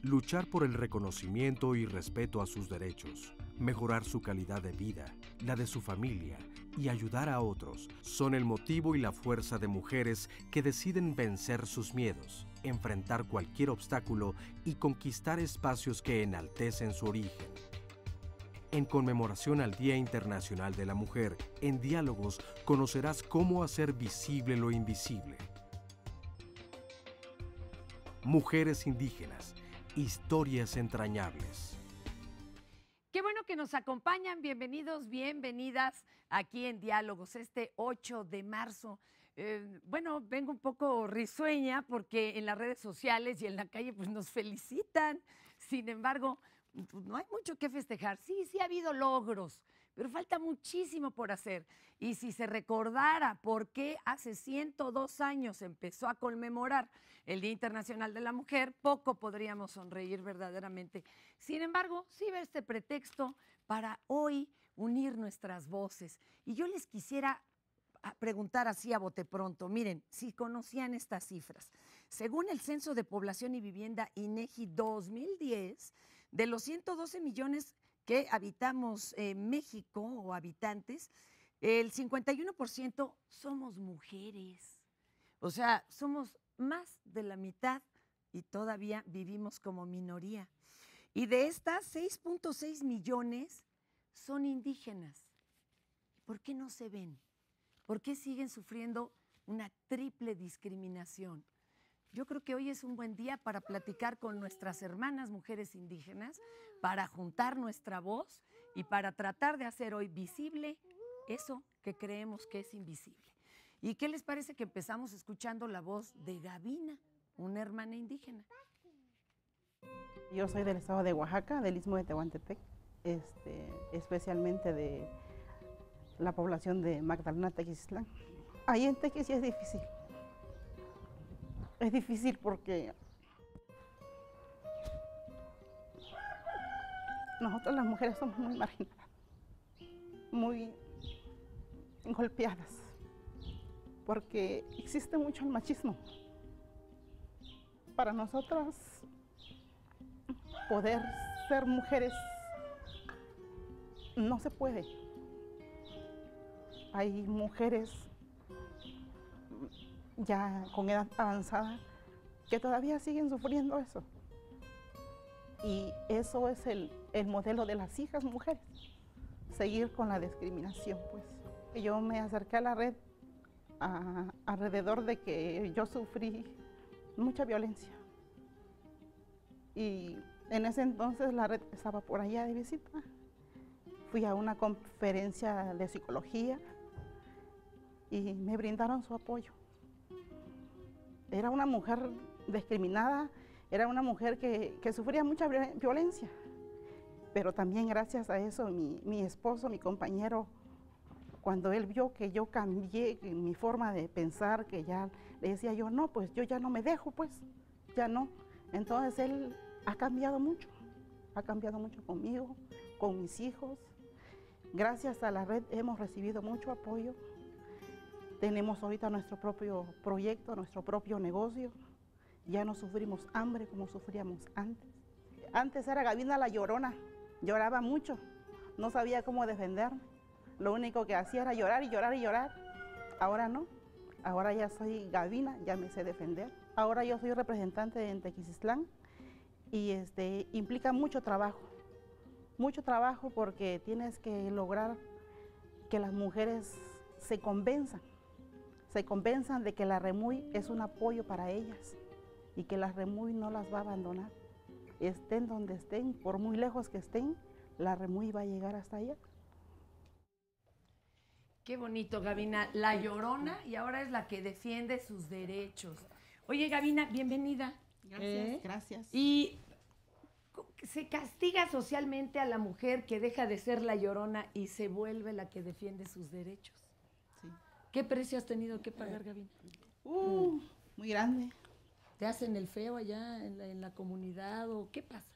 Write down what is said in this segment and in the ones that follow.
Luchar por el reconocimiento y respeto a sus derechos, mejorar su calidad de vida, la de su familia y ayudar a otros son el motivo y la fuerza de mujeres que deciden vencer sus miedos, enfrentar cualquier obstáculo y conquistar espacios que enaltecen su origen. En conmemoración al Día Internacional de la Mujer, en Diálogos conocerás cómo hacer visible lo invisible. Mujeres indígenas, historias entrañables. Qué bueno que nos acompañan. Bienvenidos, bienvenidas aquí en Diálogos este 8 de marzo. Bueno, vengo un poco risueña porque en las redes sociales y en la calle pues nos felicitan. Sin embargo, pues no hay mucho que festejar. Sí, sí ha habido logros, pero falta muchísimo por hacer. Y si se recordara por qué hace 102 años empezó a conmemorar el Día Internacional de la Mujer, poco podríamos sonreír verdaderamente. Sin embargo, sí ve este pretexto para hoy unir nuestras voces. Y yo les quisiera preguntar así a bote pronto, miren, si conocían estas cifras. Según el Censo de Población y Vivienda INEGI 2010, de los 112 millones que habitamos en México o habitantes, el 51% somos mujeres. O sea, somos más de la mitad y todavía vivimos como minoría. Y de estas, 6.6 millones son indígenas. ¿Por qué no se ven? ¿Por qué siguen sufriendo una triple discriminación? Yo creo que hoy es un buen día para platicar con nuestras hermanas mujeres indígenas, para juntar nuestra voz y para tratar de hacer hoy visible eso que creemos que es invisible. ¿Y qué les parece que empezamos escuchando la voz de Gavina, una hermana indígena? Yo soy del estado de Oaxaca, del istmo de Tehuantepec, especialmente de la población de Magdalena, Tequistlán. Ahí en Tequis sí es difícil. Es difícil porque nosotros las mujeres somos muy marginadas, muy golpeadas, porque existe mucho el machismo. Para nosotras poder ser mujeres no se puede. Hay mujeres ya con edad avanzada que todavía siguen sufriendo eso. Y eso es el modelo de las hijas mujeres, seguir con la discriminación, pues. Yo me acerqué a la red alrededor de que yo sufrí mucha violencia. Y en ese entonces la red estaba por allá de visita. Fui a una conferencia de psicología y me brindaron su apoyo. Era una mujer discriminada, era una mujer que sufría mucha violencia, pero también gracias a eso mi esposo, mi compañero, cuando él vio que yo cambié mi forma de pensar, que ya le decía yo, no, pues yo ya no me dejo, pues, ya no. Entonces él ha cambiado mucho conmigo, con mis hijos. Gracias a la red hemos recibido mucho apoyo. Tenemos ahorita nuestro propio proyecto, nuestro propio negocio. Ya no sufrimos hambre como sufríamos antes. Antes era Gavina la llorona, lloraba mucho, no sabía cómo defenderme. Lo único que hacía era llorar y llorar y llorar. Ahora no, ahora ya soy Gavina, ya me sé defender. Ahora yo soy representante en Tequistlán y implica mucho trabajo porque tienes que lograr que las mujeres se convenzan de que la REMUY es un apoyo para ellas y que la REMUY no las va a abandonar. Estén donde estén, por muy lejos que estén, la REMUY va a llegar hasta allá. Qué bonito, Gavina, la llorona y ahora es la que defiende sus derechos. Oye, Gavina, bienvenida. Gracias, gracias. Y se castiga socialmente a la mujer que deja de ser la llorona y se vuelve la que defiende sus derechos. Sí. ¿Qué precio has tenido que pagar, Gavina? Muy grande. ¿Te hacen el feo allá en la comunidad o qué pasa?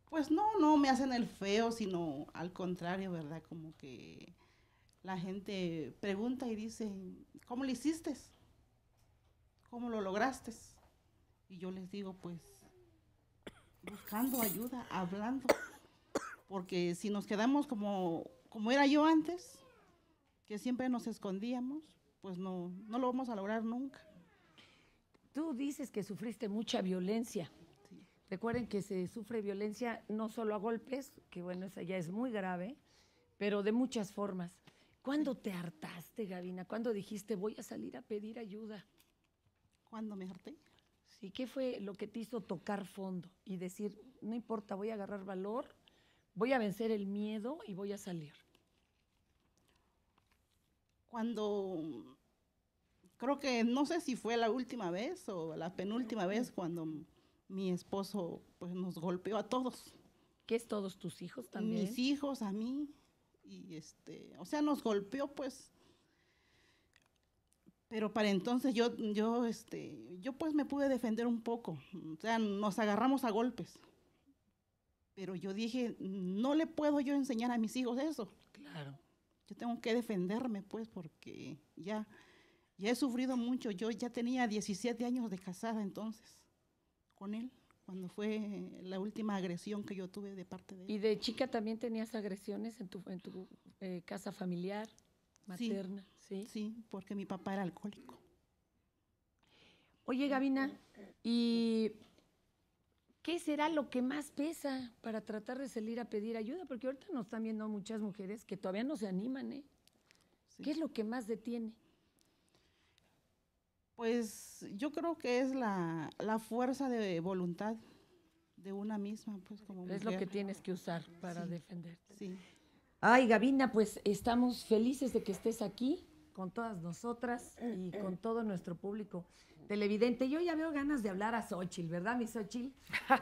Pues no me hacen el feo, sino al contrario, ¿verdad? Como que la gente pregunta y dice, ¿cómo lo hiciste? ¿Cómo lo lograste? Y yo les digo, pues, buscando ayuda, hablando, porque si nos quedamos como era yo antes, que siempre nos escondíamos, pues no lo vamos a lograr nunca. Tú dices que sufriste mucha violencia. Sí. Recuerden que se sufre violencia no solo a golpes, que bueno, esa ya es muy grave, pero de muchas formas. ¿Cuándo te hartaste, Gavina? ¿Cuándo dijiste voy a salir a pedir ayuda? ¿Cuándo me harté? Sí, ¿qué fue lo que te hizo tocar fondo y decir, no importa, voy a agarrar valor, voy a vencer el miedo y voy a salir? Cuando, creo que no sé si fue la última vez o la penúltima vez cuando mi esposo pues nos golpeó a todos. ¿Qué es todos tus hijos también? Mis hijos, a mí, y o sea, nos golpeó pues. Pero para entonces yo pues me pude defender un poco, o sea, nos agarramos a golpes. Pero yo dije, no le puedo yo enseñar a mis hijos eso. Claro. Yo tengo que defenderme, pues, porque ya he sufrido mucho. Yo ya tenía 17 años de casada entonces con él, cuando fue la última agresión que yo tuve de parte de él. ¿Y de chica también tenías agresiones en tu casa familiar, materna? Sí. Sí, porque mi papá era alcohólico. Oye, Gavina, ¿y qué será lo que más pesa para tratar de salir a pedir ayuda? Porque ahorita nos están viendo muchas mujeres que todavía no se animan, ¿eh? Sí. ¿Qué es lo que más detiene? Pues yo creo que es la fuerza de voluntad de una misma, pues como mujer. Es lo que tienes que usar para Sí. defenderte. Sí. Ay, Gavina, pues estamos felices de que estés aquí con todas nosotras y con todo nuestro público televidente. Yo ya veo ganas de hablar a Xóchitl, ¿verdad, mi Xóchitl?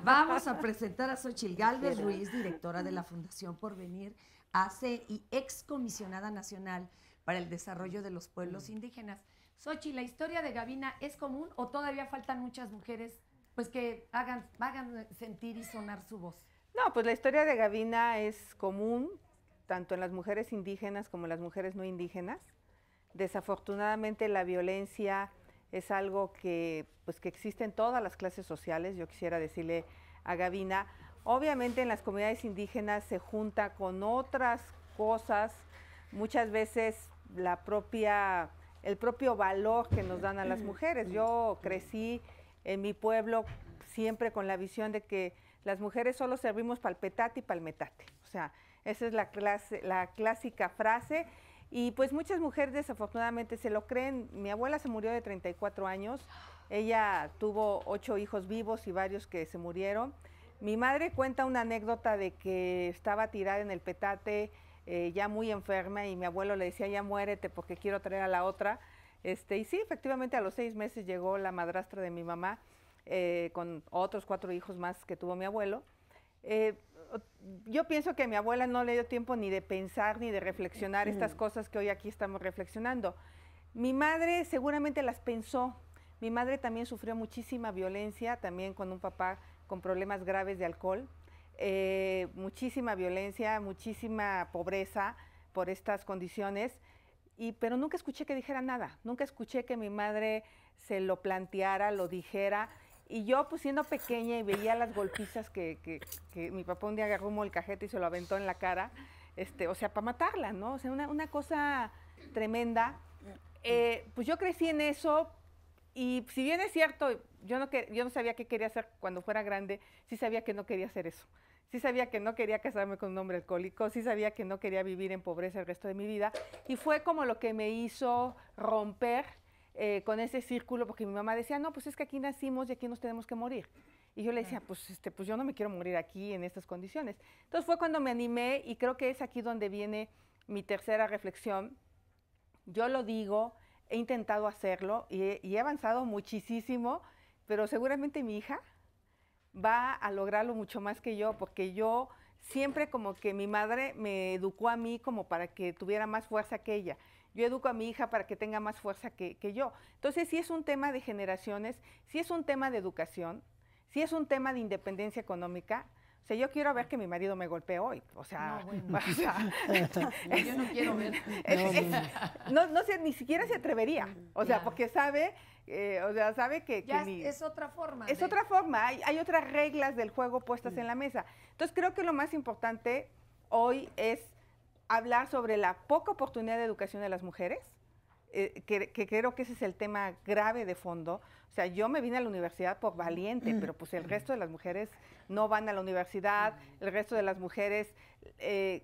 Vamos a presentar a Xóchitl Gálvez Ruiz, directora de la Fundación Porvenir, ACE y excomisionada nacional para el desarrollo de los pueblos indígenas. Xóchitl, ¿la historia de Gavina es común o todavía faltan muchas mujeres pues que hagan sentir y sonar su voz? No, pues la historia de Gavina es común, tanto en las mujeres indígenas como en las mujeres no indígenas. Desafortunadamente la violencia es algo que existe en todas las clases sociales. Yo quisiera decirle a Gavina, obviamente en las comunidades indígenas se junta con otras cosas, muchas veces el propio valor que nos dan a las mujeres. Yo crecí en mi pueblo siempre con la visión de que las mujeres solo servimos para el petate y para el metate. O sea, esa es la clásica frase. Y pues muchas mujeres desafortunadamente se lo creen. Mi abuela se murió de 34 años. Ella tuvo 8 hijos vivos y varios que se murieron. Mi madre cuenta una anécdota de que estaba tirada en el petate, ya muy enferma, y mi abuelo le decía, ya muérete porque quiero traer a la otra. Y sí, efectivamente a los 6 meses llegó la madrastra de mi mamá, con otros 4 hijos más que tuvo mi abuelo. Yo pienso que a mi abuela no le dio tiempo ni de pensar ni de reflexionar estas cosas que hoy aquí estamos reflexionando. Mi madre seguramente las pensó. Mi madre también sufrió muchísima violencia, también con un papá con problemas graves de alcohol. Muchísima violencia, muchísima pobreza por estas condiciones, pero nunca escuché que dijera nada, nunca escuché que mi madre se lo planteara, lo dijera. Y yo, pues siendo pequeña y veía las golpizas que mi papá un día agarró un molcajete y se lo aventó en la cara, o sea, para matarla, ¿no? O sea, una cosa tremenda. Pues yo crecí en eso, y si bien es cierto, yo no sabía qué quería hacer cuando fuera grande, sí sabía que no quería hacer eso. Sí sabía que no quería casarme con un hombre alcohólico, sí sabía que no quería vivir en pobreza el resto de mi vida, y fue como lo que me hizo romper con ese círculo, porque mi mamá decía, no, pues es que aquí nacimos y aquí nos tenemos que morir. Y yo le decía, pues yo no me quiero morir aquí en estas condiciones. Entonces fue cuando me animé, y creo que es aquí donde viene mi tercera reflexión. Yo lo digo, he intentado hacerlo y he avanzado muchísimo, pero seguramente mi hija va a lograrlo mucho más que yo, porque yo siempre como que mi madre me educó a mí como para que tuviera más fuerza que ella. Yo educo a mi hija para que tenga más fuerza que yo. Entonces, sí es un tema de generaciones, sí es un tema de educación, sí es un tema de independencia económica. O sea, yo quiero ver que mi marido me golpee hoy. O sea, No, bueno. o sea, No, yo no quiero ver. no sé, ni siquiera se atrevería. O sea, Ya. porque sabe, sabe que Ya mi- es otra forma. es de- otra forma, hay otras reglas del juego puestas en la mesa. Entonces creo que lo más importante hoy es hablar sobre la poca oportunidad de educación de las mujeres, que creo que ese es el tema grave de fondo. O sea, yo me vine a la universidad por valiente, pero pues el resto de las mujeres no van a la universidad, el resto de las mujeres,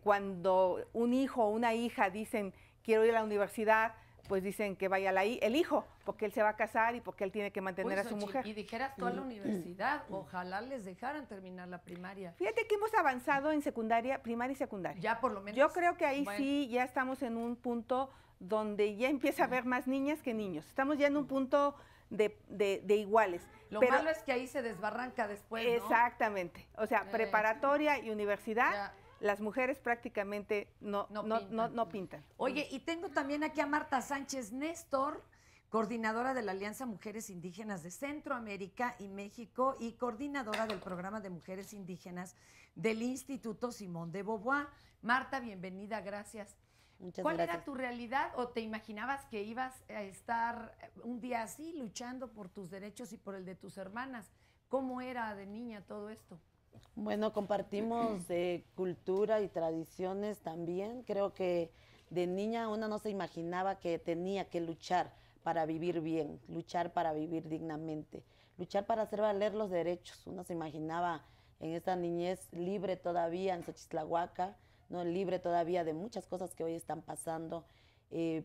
cuando un hijo o una hija dicen quiero ir a la universidad, pues dicen que vaya el hijo, porque él se va a casar y porque él tiene que mantener Uy, a su Xochitl, mujer. Y dijeras tú a la universidad, ojalá les dejaran terminar la primaria. Fíjate que hemos avanzado en secundaria, primaria y secundaria. Ya por lo menos. Yo creo que ahí bueno, sí ya estamos en un punto donde ya empieza a haber más niñas que niños. Estamos ya en un punto de iguales. Lo Pero- malo es que ahí se desbarranca después, ¿no? Exactamente. O sea, preparatoria y universidad, Ya. las mujeres prácticamente no pintan. Oye, y tengo también aquí a Marta Sánchez Néstor, coordinadora de la Alianza Mujeres Indígenas de Centroamérica y México y coordinadora del programa de mujeres indígenas del Instituto Simón de Beauvoir. Marta, bienvenida, gracias. Muchas ¿Cuál gracias. era tu realidad o te imaginabas que ibas a estar un día así luchando por tus derechos y por el de tus hermanas? ¿Cómo era de niña todo esto? Bueno, compartimos cultura y tradiciones también. Creo que de niña una no se imaginaba que tenía que luchar para vivir bien, luchar para vivir dignamente, luchar para hacer valer los derechos. Uno se imaginaba en esta niñez libre todavía en Xochitlahuaca, ¿no? Libre todavía de muchas cosas que hoy están pasando.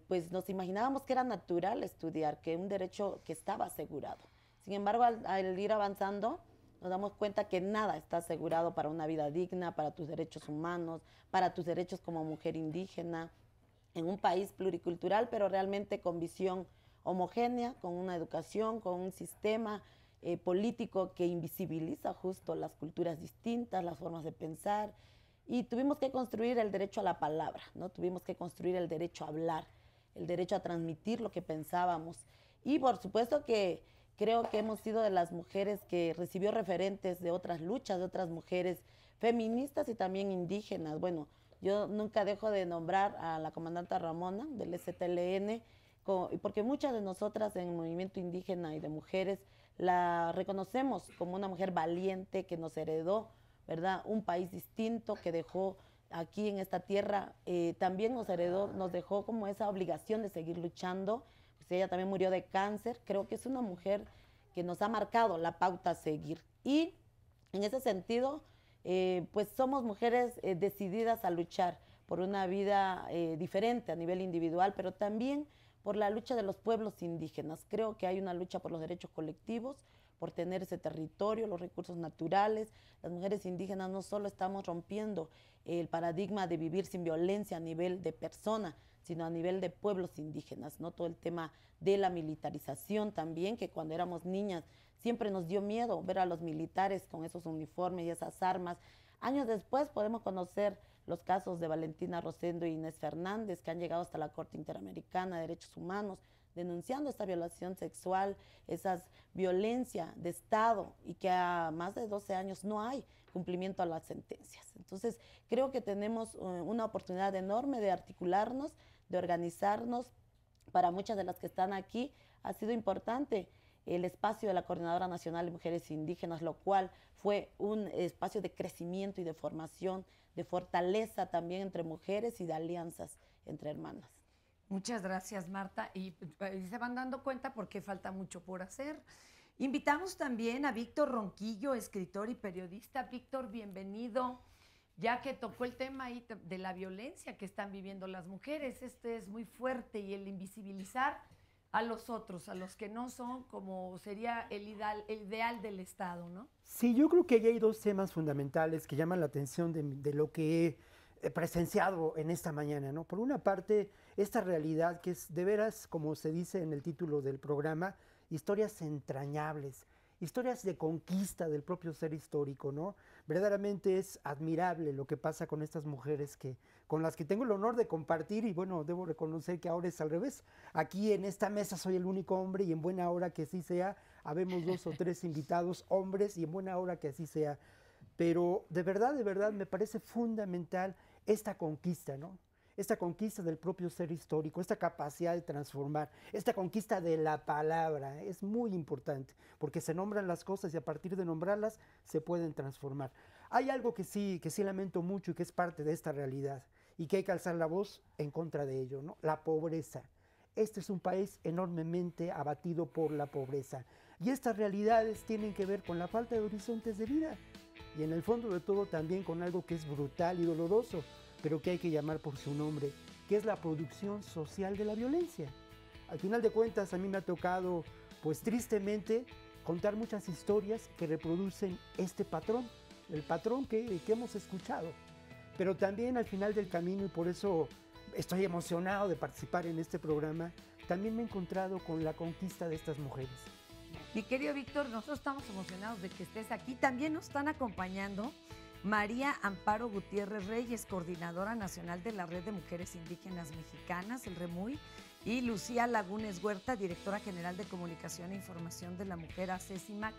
Pues nos imaginábamos que era natural estudiar, que un derecho que estaba asegurado. Sin embargo, al ir avanzando, nos damos cuenta que nada está asegurado para una vida digna, para tus derechos humanos, para tus derechos como mujer indígena, en un país pluricultural, pero realmente con visión homogénea, con una educación, con un sistema político que invisibiliza justo las culturas distintas, las formas de pensar. Y tuvimos que construir el derecho a la palabra, ¿no? Tuvimos que construir el derecho a hablar, el derecho a transmitir lo que pensábamos. Y por supuesto que creo que hemos sido de las mujeres que recibió referentes de otras luchas, de otras mujeres feministas y también indígenas. Bueno, yo nunca dejo de nombrar a la comandante Ramona del STLN, porque muchas de nosotras en el movimiento indígena y de mujeres la reconocemos como una mujer valiente que nos heredó, ¿verdad? Un país distinto que dejó aquí en esta tierra, también nos heredó, nos dejó como esa obligación de seguir luchando. Pues ella también murió de cáncer. Creo que es una mujer que nos ha marcado la pauta a seguir. Y en ese sentido, pues somos mujeres decididas a luchar por una vida diferente a nivel individual, pero también por la lucha de los pueblos indígenas. Creo que hay una lucha por los derechos colectivos, por tener ese territorio, los recursos naturales. Las mujeres indígenas no solo estamos rompiendo el paradigma de vivir sin violencia a nivel de persona, sino a nivel de pueblos indígenas, ¿no? Todo el tema de la militarización también, que cuando éramos niñas siempre nos dio miedo ver a los militares con esos uniformes y esas armas. Años después podemos conocer los casos de Valentina Rosendo y Inés Fernández, que han llegado hasta la Corte Interamericana de Derechos Humanos, denunciando esta violación sexual, esa violencia de Estado, y que a más de 12 años no hay cumplimiento a las sentencias. Entonces, creo que tenemos una oportunidad enorme de articularnos, de organizarnos. Para muchas de las que están aquí ha sido importante el espacio de la Coordinadora Nacional de Mujeres Indígenas, lo cual fue un espacio de crecimiento y de formación, de fortaleza también entre mujeres y de alianzas entre hermanas. Muchas gracias, Marta. Y se van dando cuenta porque falta mucho por hacer. Invitamos también a Víctor Ronquillo, escritor y periodista. Víctor, bienvenido. Ya que tocó el tema ahí de la violencia que están viviendo las mujeres, este es muy fuerte, y el invisibilizar a los otros, a los que no son como sería el ideal del Estado, ¿no? Sí, yo creo que ahí hay dos temas fundamentales que llaman la atención de lo que he presenciado en esta mañana, ¿no? Por una parte, esta realidad que es de veras, como se dice en el título del programa, historias entrañables, historias de conquista del propio ser histórico, ¿no? Verdaderamente es admirable lo que pasa con estas mujeres con las que tengo el honor de compartir, y bueno, debo reconocer que ahora es al revés. Aquí en esta mesa soy el único hombre, y en buena hora que así sea, habemos 2 o 3 invitados hombres, y en buena hora que así sea. pero de verdad me parece fundamental esta conquista, ¿no? Esta conquista del propio ser histórico, esta capacidad de transformar, esta conquista de la palabra, es muy importante, porque se nombran las cosas y a partir de nombrarlas se pueden transformar. Hay algo que sí lamento mucho y que es parte de esta realidad y que hay que alzar la voz en contra de ello, ¿no? La pobreza. Este es un país enormemente abatido por la pobreza y estas realidades tienen que ver con la falta de horizontes de vida y en el fondo de todo también con algo que es brutal y doloroso, pero que hay que llamar por su nombre, que es la producción social de la violencia. Al final de cuentas, a mí me ha tocado, pues tristemente, contar muchas historias que reproducen este patrón, el patrón que hemos escuchado. Pero también al final del camino, y por eso estoy emocionado de participar en este programa, también me he encontrado con la conquista de estas mujeres. Mi querido Víctor, nosotros estamos emocionados de que estés aquí. También nos están acompañando María Amparo Gutiérrez Reyes, coordinadora nacional de la Red de Mujeres Indígenas Mexicanas, el REMUY, y Lucía Lagunes Huerta, directora general de Comunicación e Información de la Mujer, ACECIMAC.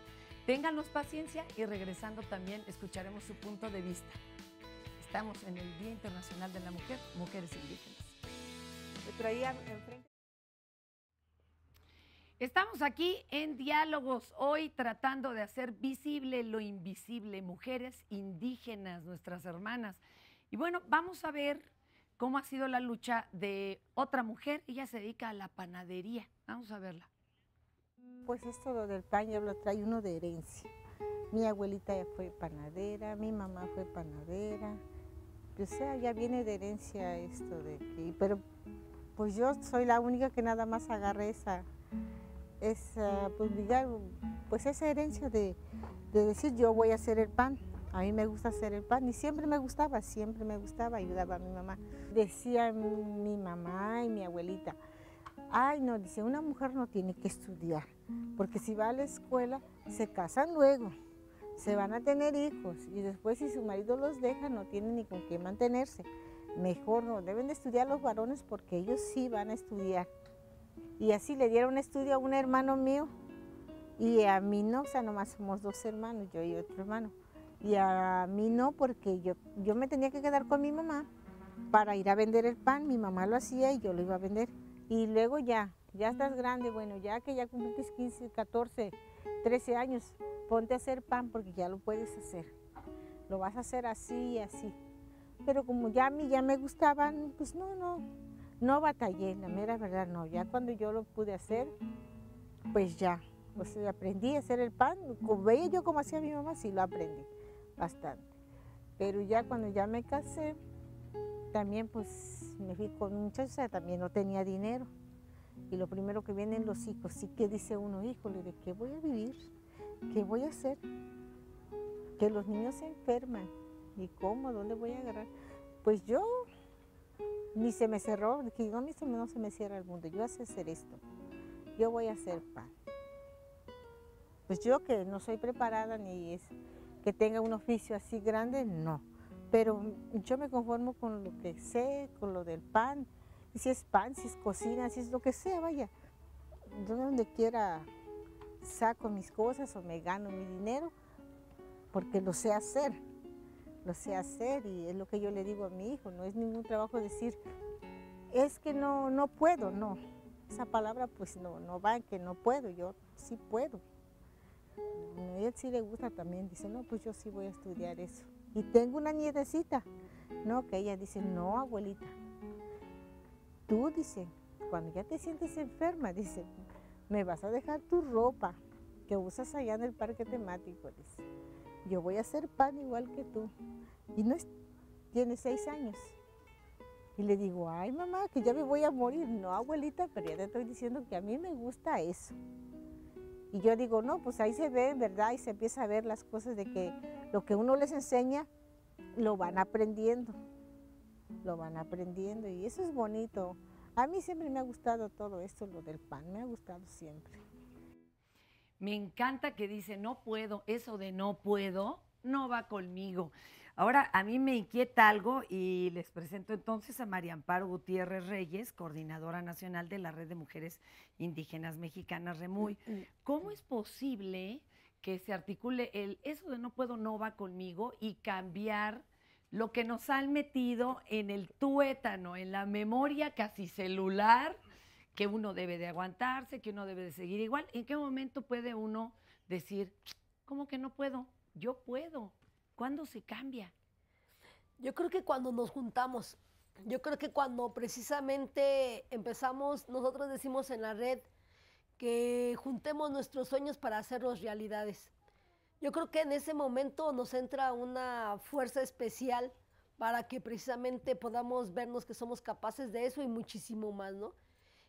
Ténganos paciencia y regresando también escucharemos su punto de vista. Estamos en el Día Internacional de la Mujer, Mujeres Indígenas. Me traía enfrente. Estamos aquí en Diálogos, hoy tratando de hacer visible lo invisible, mujeres indígenas, nuestras hermanas. Y bueno, vamos a ver cómo ha sido la lucha de otra mujer. Ella se dedica a la panadería. Vamos a verla. Pues esto lo del pan ya lo trae uno de herencia. Mi abuelita ya fue panadera, mi mamá fue panadera. O sea, ya viene de herencia esto de que... Pero pues yo soy la única que nada más agarré esa pues esa herencia de decir yo voy a hacer el pan. A mí me gusta hacer el pan y siempre me gustaba, ayudaba a mi mamá. Decía mi mamá y mi abuelita, ay no, dice, una mujer no tiene que estudiar, porque si va a la escuela se casan luego, se van a tener hijos y después si su marido los deja no tienen ni con qué mantenerse. Mejor no, deben de estudiar los varones porque ellos sí van a estudiar. Y así le dieron estudio a un hermano mío y a mí no, o sea, nomás somos dos hermanos, yo y otro hermano. Y a mí no, porque yo me tenía que quedar con mi mamá para ir a vender el pan, mi mamá lo hacía y yo lo iba a vender. Y luego ya estás grande, bueno, ya que ya cumpliste 15, 14, 13 años, ponte a hacer pan porque ya lo puedes hacer. Lo vas a hacer así y así. Pero como ya a mí ya me gustaban, pues no batallé, la mera verdad no. Ya cuando yo lo pude hacer, pues ya, pues aprendí a hacer el pan. Como veía yo cómo hacía mi mamá, sí lo aprendí bastante. Pero ya cuando ya me casé, también pues me fui con un muchacho, o sea, también no tenía dinero. Y lo primero que vienen los hijos, sí que dice uno, híjole, ¿de qué voy a vivir? ¿Qué voy a hacer? Que los niños se enferman. ¿Y cómo? ¿Dónde voy a agarrar? Pues yo... Ni se me cerró, que no, no se me cierra el mundo, yo voy a hacer esto, yo voy a hacer pan. Pues yo que no soy preparada ni es que tenga un oficio así grande, no. Pero yo me conformo con lo que sé, con lo del pan, y si es pan, si es cocina, si es lo que sea, vaya. Yo donde quiera saco mis cosas o me gano mi dinero, porque lo sé hacer. Lo sé hacer y es lo que yo le digo a mi hijo, no es ningún trabajo decir, es que no puedo, no. Esa palabra pues no va en que no puedo, yo sí puedo. A él sí le gusta también, dice, no, pues yo sí voy a estudiar eso. Y tengo una nietecita, no, que ella dice, no, abuelita, tú, dice, cuando ya te sientes enferma, dice, me vas a dejar tu ropa que usas allá en el parque temático, dice. Yo voy a hacer pan igual que tú. Y tiene 6 años. Y le digo, ay mamá, que ya me voy a morir. No, abuelita, pero ya te estoy diciendo que a mí me gusta eso. Y yo digo, no, pues ahí se ve, ¿verdad? Y se empieza a ver las cosas de que lo que uno les enseña, lo van aprendiendo. Lo van aprendiendo y eso es bonito. A mí siempre me ha gustado todo esto, lo del pan, me ha gustado siempre. Me encanta que dice, no puedo, eso de no puedo, no va conmigo. Ahora, a mí me inquieta algo y les presento entonces a María Amparo Gutiérrez Reyes, coordinadora nacional de la Red de Mujeres Indígenas Mexicanas, REMUY. ¿Cómo es posible que se articule eso de no puedo no va conmigo y cambiar lo que nos han metido en el tuétano, en la memoria casi celular, que uno debe de aguantarse, que uno debe de seguir igual. ¿En qué momento puede uno decir, ¿cómo que no puedo? Yo puedo. ¿Cuándo se cambia? Yo creo que cuando nos juntamos, yo creo que cuando precisamente empezamos, nosotros decimos en la red que juntemos nuestros sueños para hacerlos realidades. Yo creo que en ese momento nos entra una fuerza especial para que precisamente podamos vernos que somos capaces de eso y muchísimo más, ¿no?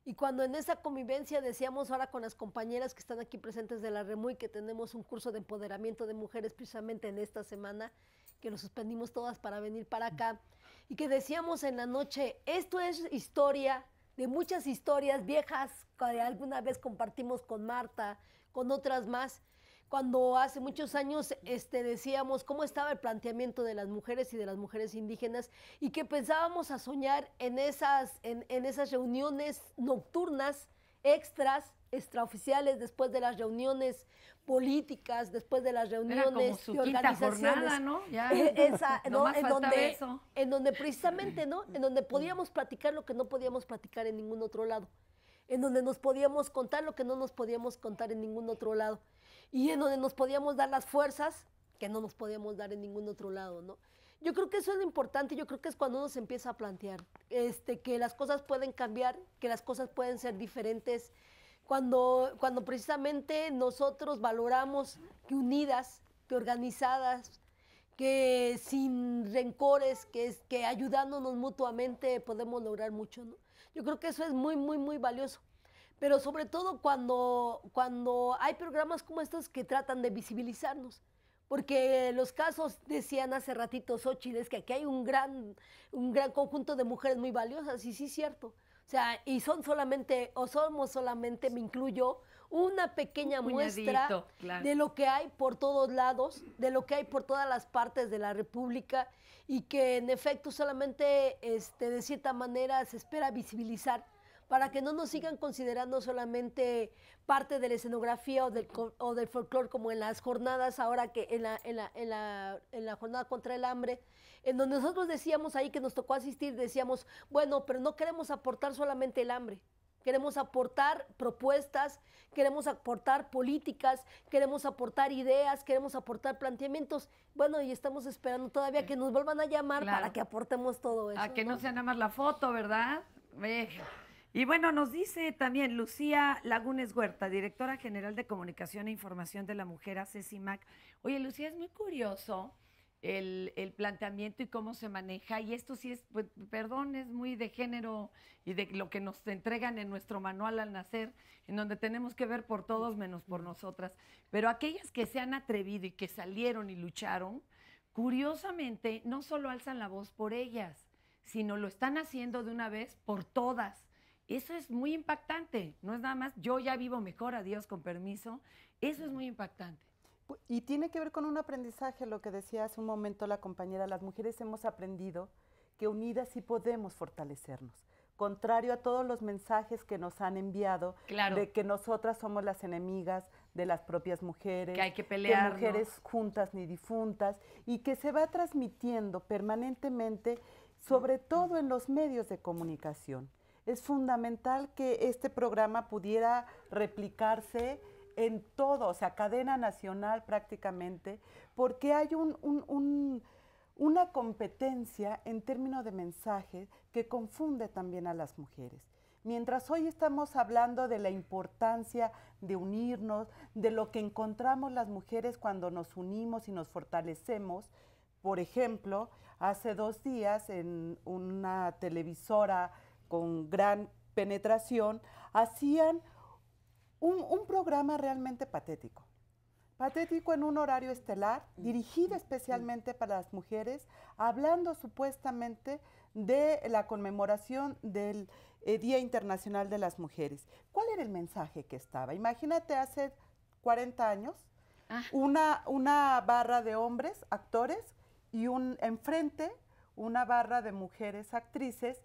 Y cuando en esa convivencia decíamos ahora con las compañeras que están aquí presentes de la REMUY que tenemos un curso de empoderamiento de mujeres precisamente en esta semana, que lo suspendimos todas para venir para acá, y que decíamos en la noche, esto es historia de muchas historias viejas que alguna vez compartimos con Marta, con otras más, cuando hace muchos años decíamos cómo estaba el planteamiento de las mujeres y de las mujeres indígenas y que pensábamos a soñar en esas reuniones nocturnas extraoficiales, después de las reuniones políticas, después de las reuniones de organizaciones. Jornada, ¿no? Ya, ¿no? En donde precisamente, ¿no? En donde podíamos platicar lo que no podíamos platicar en ningún otro lado, en donde nos podíamos contar lo que no nos podíamos contar en ningún otro lado, y en donde nos podíamos dar las fuerzas que no nos podíamos dar en ningún otro lado, ¿no? Yo creo que eso es lo importante, yo creo que es cuando uno se empieza a plantear que las cosas pueden cambiar, que las cosas pueden ser diferentes, cuando precisamente nosotros valoramos que unidas, que organizadas, que sin rencores, que ayudándonos mutuamente podemos lograr mucho, ¿no? Yo creo que eso es muy, muy, muy valioso. Pero sobre todo cuando hay programas como estos que tratan de visibilizarnos. Porque los casos, decían hace ratito Xóchitl, es que aquí hay un gran conjunto de mujeres muy valiosas, y sí es cierto. O sea, y somos solamente, me incluyo, una pequeña muestra claro, de lo que hay por todos lados, de lo que hay por todas las partes de la República, y que en efecto solamente de cierta manera se espera visibilizar para que no nos sigan considerando solamente parte de la escenografía o del folclore, como en las jornadas ahora, que en la jornada contra el hambre, en donde nosotros decíamos ahí que nos tocó asistir, decíamos, bueno, pero no queremos aportar solamente el hambre, queremos aportar propuestas, queremos aportar políticas, queremos aportar ideas, queremos aportar planteamientos. Bueno, y estamos esperando todavía que nos vuelvan a llamar para que aportemos todo eso. A que no sea nada más la foto, ¿verdad? Y bueno, nos dice también Lucía Lagunes Huerta, directora general de Comunicación e Información de la Mujer, ACECIMAC. Oye, Lucía, es muy curioso el planteamiento y cómo se maneja, y esto sí es, pues, perdón, es muy de género y de lo que nos entregan en nuestro manual al nacer, en donde tenemos que ver por todos menos por nosotras. Pero aquellas que se han atrevido y que salieron y lucharon, curiosamente, no solo alzan la voz por ellas, sino lo están haciendo de una vez por todas. Eso es muy impactante, no es nada más, yo ya vivo mejor, adiós, con permiso. Eso es muy impactante. Y tiene que ver con un aprendizaje, lo que decía hace un momento la compañera, las mujeres hemos aprendido que unidas sí podemos fortalecernos. Contrario a todos los mensajes que nos han enviado, claro, de que nosotras somos las enemigas de las propias mujeres, que hay que pelear, que mujeres juntas ni difuntas, y que se va transmitiendo permanentemente, sobre todo en los medios de comunicación. Es fundamental que este programa pudiera replicarse en todo, o sea, cadena nacional prácticamente, porque hay una competencia en términos de mensaje que confunde también a las mujeres. Mientras hoy estamos hablando de la importancia de unirnos, de lo que encontramos las mujeres cuando nos unimos y nos fortalecemos, por ejemplo, hace 2 días en una televisora con gran penetración, hacían un programa realmente patético. Patético en un horario estelar, dirigido especialmente para las mujeres, hablando supuestamente de la conmemoración del Día Internacional de las Mujeres. ¿Cuál era el mensaje que estaba? Imagínate hace 40 años, una barra de hombres, actores, y enfrente una barra de mujeres actrices,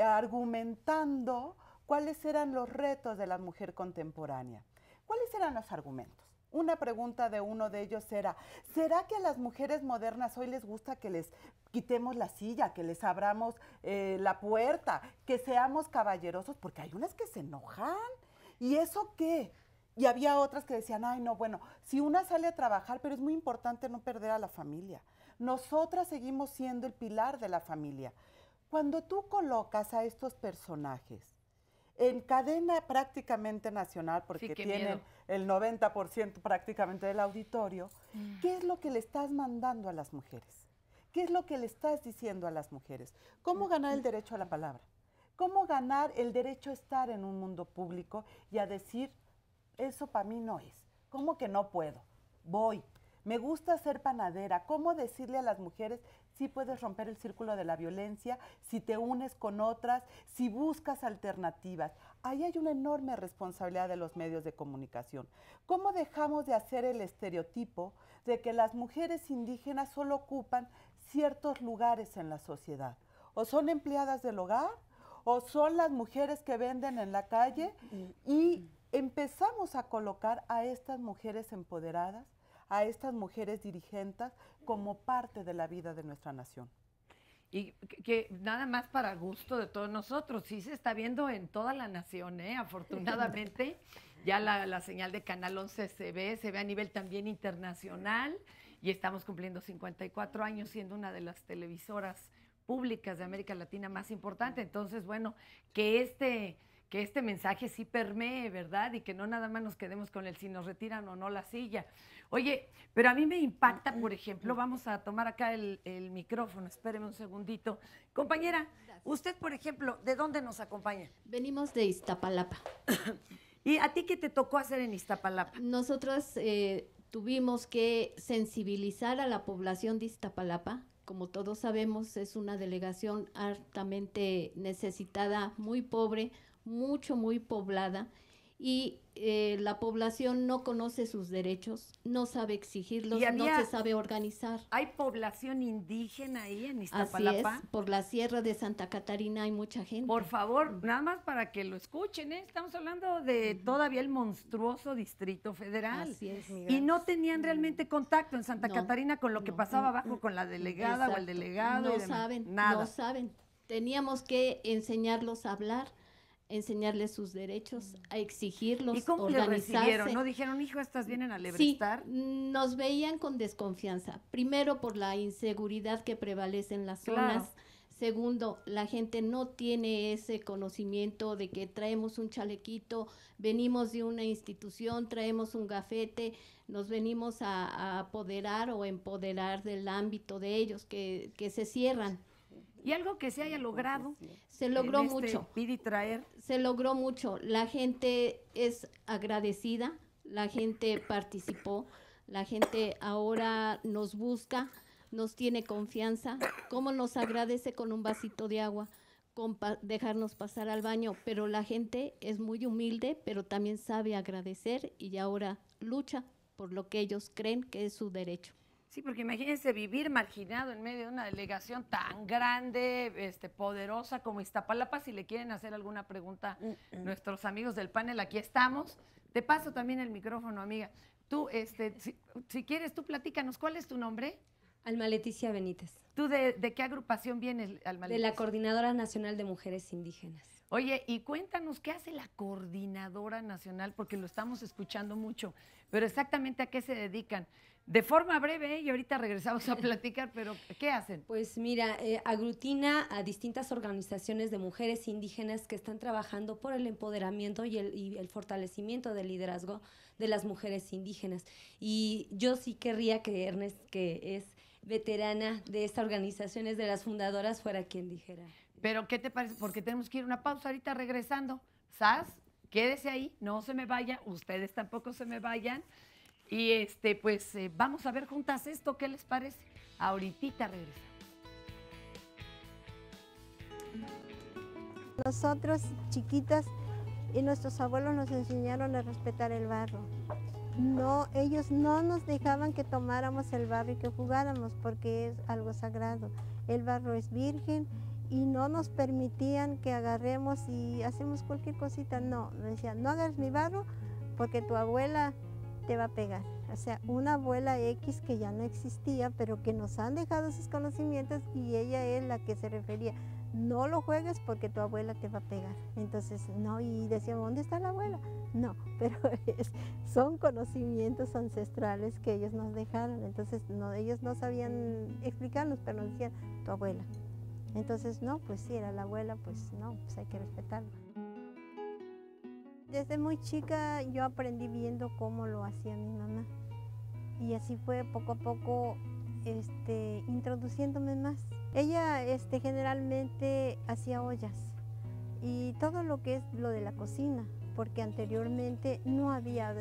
argumentando cuáles eran los retos de la mujer contemporánea. ¿Cuáles eran los argumentos? Una pregunta de uno de ellos era, ¿será que a las mujeres modernas hoy les gusta que les quitemos la silla, que les abramos la puerta, que seamos caballerosos? Porque hay unas que se enojan. ¿Y eso qué? Y había otras que decían, ay, no, bueno, si una sale a trabajar, pero es muy importante no perder a la familia. Nosotras seguimos siendo el pilar de la familia. Cuando tú colocas a estos personajes en cadena prácticamente nacional, porque sí, tienen el 90% prácticamente del auditorio, ¿qué es lo que le estás mandando a las mujeres? ¿Qué es lo que le estás diciendo a las mujeres? ¿Cómo ganar el derecho a la palabra? ¿Cómo ganar el derecho a estar en un mundo público y a decir, eso para mí no es? ¿Cómo que no puedo? Voy. Me gusta ser panadera. ¿Cómo decirle a las mujeres si puedes romper el círculo de la violencia, si te unes con otras, si buscas alternativas? Ahí hay una enorme responsabilidad de los medios de comunicación. ¿Cómo dejamos de hacer el estereotipo de que las mujeres indígenas solo ocupan ciertos lugares en la sociedad? O son empleadas del hogar, o son las mujeres que venden en la calle, y empezamos a colocar a estas mujeres empoderadas, a estas mujeres dirigentes como parte de la vida de nuestra nación. Y que nada más para gusto de todos nosotros, sí se está viendo en toda la nación, afortunadamente, ya la señal de Canal 11 se ve a nivel también internacional, y estamos cumpliendo 54 años siendo una de las televisoras públicas de América Latina más importante. Entonces, bueno, que este mensaje sí permee, ¿verdad? Y que no nada más nos quedemos con el si nos retiran o no la silla. Oye, pero a mí me impacta, por ejemplo, vamos a tomar acá el micrófono, espéreme un segundito. Compañera, usted, por ejemplo, ¿de dónde nos acompaña? Venimos de Iztapalapa. ¿Y a ti qué te tocó hacer en Iztapalapa? Nosotros tuvimos que sensibilizar a la población de Iztapalapa. Como todos sabemos, es una delegación altamente necesitada, muy pobre, muy poblada, y la población no conoce sus derechos, no sabe exigirlos, no se sabe organizar. ¿Hay población indígena ahí en Iztapalapa? Así es, por la Sierra de Santa Catarina hay mucha gente. Por favor, nada más para que lo escuchen, estamos hablando de todavía el monstruoso Distrito Federal. Así es. Y no tenían realmente contacto en Santa Catarina con lo que pasaba abajo con la delegada o el delegado. No saben, nada. No saben. Teníamos que enseñarlos a hablar, enseñarles sus derechos, a exigirlos, ¿y cómo les recibieron? ¿No dijeron, hijo, estas vienen a lebrestar? Sí, nos veían con desconfianza. Primero, por la inseguridad que prevalece en las zonas. Segundo, la gente no tiene ese conocimiento de que traemos un chalequito, venimos de una institución, traemos un gafete, nos venimos a apoderar o empoderar del ámbito de ellos, que se cierran. ¿Y algo que se haya logrado? Se logró mucho. Ir y traer. Se logró mucho. La gente es agradecida, la gente participó, la gente ahora nos busca, nos tiene confianza. ¿Cómo nos agradece? Con un vasito de agua, con dejarnos pasar al baño? Pero la gente es muy humilde, pero también sabe agradecer y ahora lucha por lo que ellos creen que es su derecho. Sí, porque imagínense vivir marginado en medio de una delegación tan grande, poderosa como Iztapalapa. Si le quieren hacer alguna pregunta nuestros amigos del panel, aquí estamos. Te paso también el micrófono, amiga. Tú, si quieres, tú platícanos, ¿cuál es tu nombre? Alma Leticia Benítez. ¿Tú de qué agrupación vienes, Alma Leticia? De la Coordinadora Nacional de Mujeres Indígenas. Oye, y cuéntanos, ¿qué hace la Coordinadora Nacional? Porque lo estamos escuchando mucho, pero exactamente a qué se dedican. De forma breve, y ahorita regresamos a platicar, pero ¿qué hacen? Pues mira, aglutina a distintas organizaciones de mujeres indígenas que están trabajando por el empoderamiento y el fortalecimiento del liderazgo de las mujeres indígenas. Y yo sí querría que Ernest, que es veterana de esta organización, es de las fundadoras, fuera quien dijera. Pero ¿qué te parece? Porque tenemos que ir a una pausa ahorita regresando. Sas, quédese ahí, no se me vaya, ustedes tampoco se me vayan. Y pues vamos a ver juntas esto, ¿qué les parece? Ahorita regresamos. Nosotros chiquitas y nuestros abuelos nos enseñaron a respetar el barro. No, ellos no nos dejaban que tomáramos el barro y que jugáramos porque es algo sagrado. El barro es virgen y no nos permitían que agarremos y hacemos cualquier cosita. No, me decían, no agarres mi barro porque tu abuela te va a pegar. O sea, una abuela X que ya no existía, pero que nos han dejado sus conocimientos y ella es la que se refería. No lo juegues porque tu abuela te va a pegar. Entonces, no, y decíamos, ¿dónde está la abuela? No, pero son conocimientos ancestrales que ellos nos dejaron. Entonces, no, ellos no sabían explicarnos, pero nos decían, tu abuela. Entonces, no, pues sí, era la abuela, pues no, pues hay que respetarla. Desde muy chica yo aprendí viendo cómo lo hacía mi mamá. Y así fue poco a poco introduciéndome más. Ella generalmente hacía ollas y todo lo que es lo de la cocina, porque anteriormente no había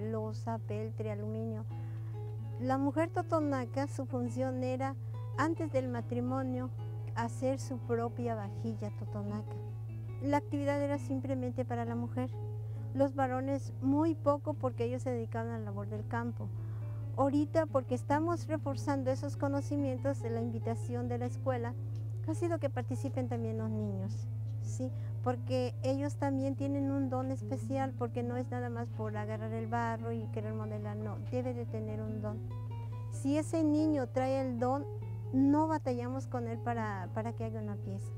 loza, peltre, aluminio. La mujer totonaca, su función era, antes del matrimonio, hacer su propia vajilla totonaca. La actividad era simplemente para la mujer. Los varones muy poco porque ellos se dedicaban a la labor del campo. Ahorita, porque estamos reforzando esos conocimientos de la invitación de la escuela, ha sido que participen también los niños, ¿sí? Porque ellos también tienen un don especial, porque no es nada más por agarrar el barro y querer modelar, no, debe de tener un don. Si ese niño trae el don, no batallamos con él para que haga una pieza,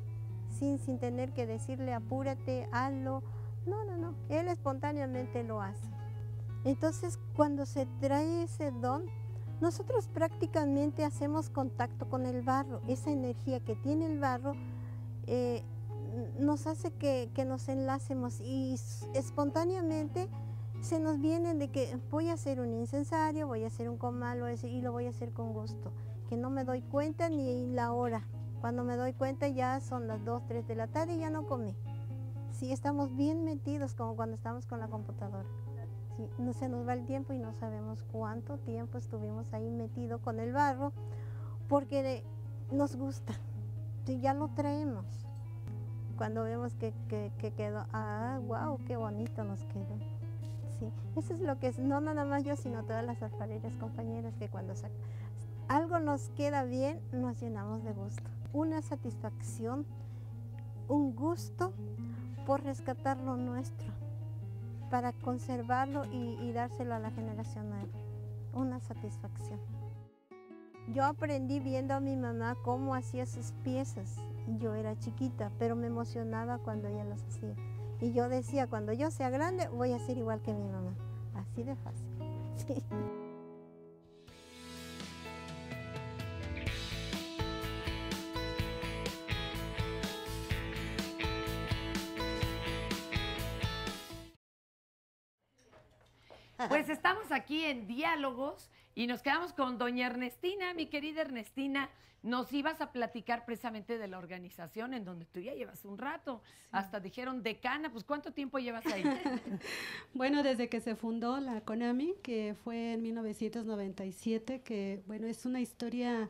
sin tener que decirle apúrate, hazlo, no, él espontáneamente lo hace. Entonces, cuando se trae ese don, nosotros prácticamente hacemos contacto con el barro. Esa energía que tiene el barro nos hace que nos enlacemos y espontáneamente se nos viene de que voy a hacer un incensario, voy a hacer un comal y lo voy a hacer con gusto, que no me doy cuenta ni la hora. Cuando me doy cuenta ya son las 2, 3 de la tarde y ya no comí. Sí, estamos bien metidos como cuando estamos con la computadora. Sí, no se nos va el tiempo y no sabemos cuánto tiempo estuvimos ahí metidos con el barro porque nos gusta, sí, ya lo traemos. Cuando vemos que quedó, wow, qué bonito nos quedó. Sí, eso es lo que es, no nada más yo, sino todas las alfareras compañeras, que cuando algo nos queda bien, nos llenamos de gusto. Una satisfacción, un gusto por rescatar lo nuestro, para conservarlo y dárselo a la generación nueva. Una satisfacción. Yo aprendí viendo a mi mamá cómo hacía sus piezas. Yo era chiquita, pero me emocionaba cuando ella las hacía. Y yo decía, cuando yo sea grande, voy a ser igual que mi mamá. Así de fácil. Sí. Pues estamos aquí en Diálogos y nos quedamos con doña Ernestina. Mi querida Ernestina, nos ibas a platicar precisamente de la organización en donde tú ya llevas un rato. Sí. Hasta dijeron decana, pues ¿cuánto tiempo llevas ahí? Bueno, desde que se fundó la CONAMI, que fue en 1997, que bueno, es una historia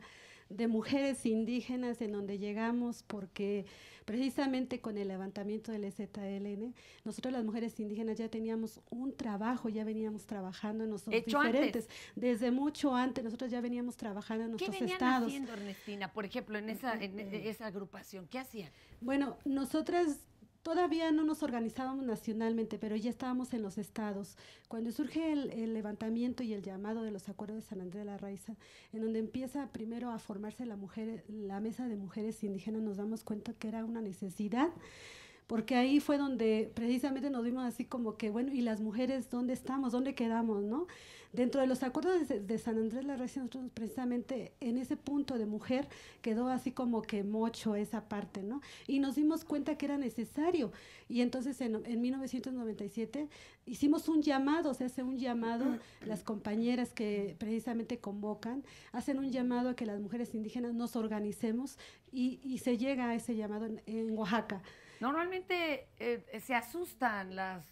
de mujeres indígenas en donde llegamos porque precisamente con el levantamiento del EZLN, nosotros las mujeres indígenas ya teníamos un trabajo, ya veníamos trabajando en nuestros diferentes, desde mucho antes, nosotros ya veníamos trabajando en nuestros estados. ¿Qué venían haciendo, Ernestina, por ejemplo, en esa agrupación? ¿Qué hacían? Bueno, nosotras todavía no nos organizábamos nacionalmente, pero ya estábamos en los estados. Cuando surge el levantamiento y el llamado de los acuerdos de San Andrés de la Raiza, en donde empieza primero a formarse la mesa de mujeres indígenas, nos damos cuenta que era una necesidad, porque ahí fue donde precisamente nos vimos así como que, bueno, ¿y las mujeres dónde estamos? ¿Dónde quedamos? ¿No? Dentro de los acuerdos de San Andrés de la Raiza, nosotros precisamente en ese punto de mujer quedó así como que mocho esa parte, ¿no? Y nos dimos cuenta que era necesario. Y entonces en 1997 hicimos un llamado, se hace un llamado, las compañeras que precisamente convocan, hacen un llamado a que las mujeres indígenas nos organicemos y se llega a ese llamado en Oaxaca. Normalmente se asustan las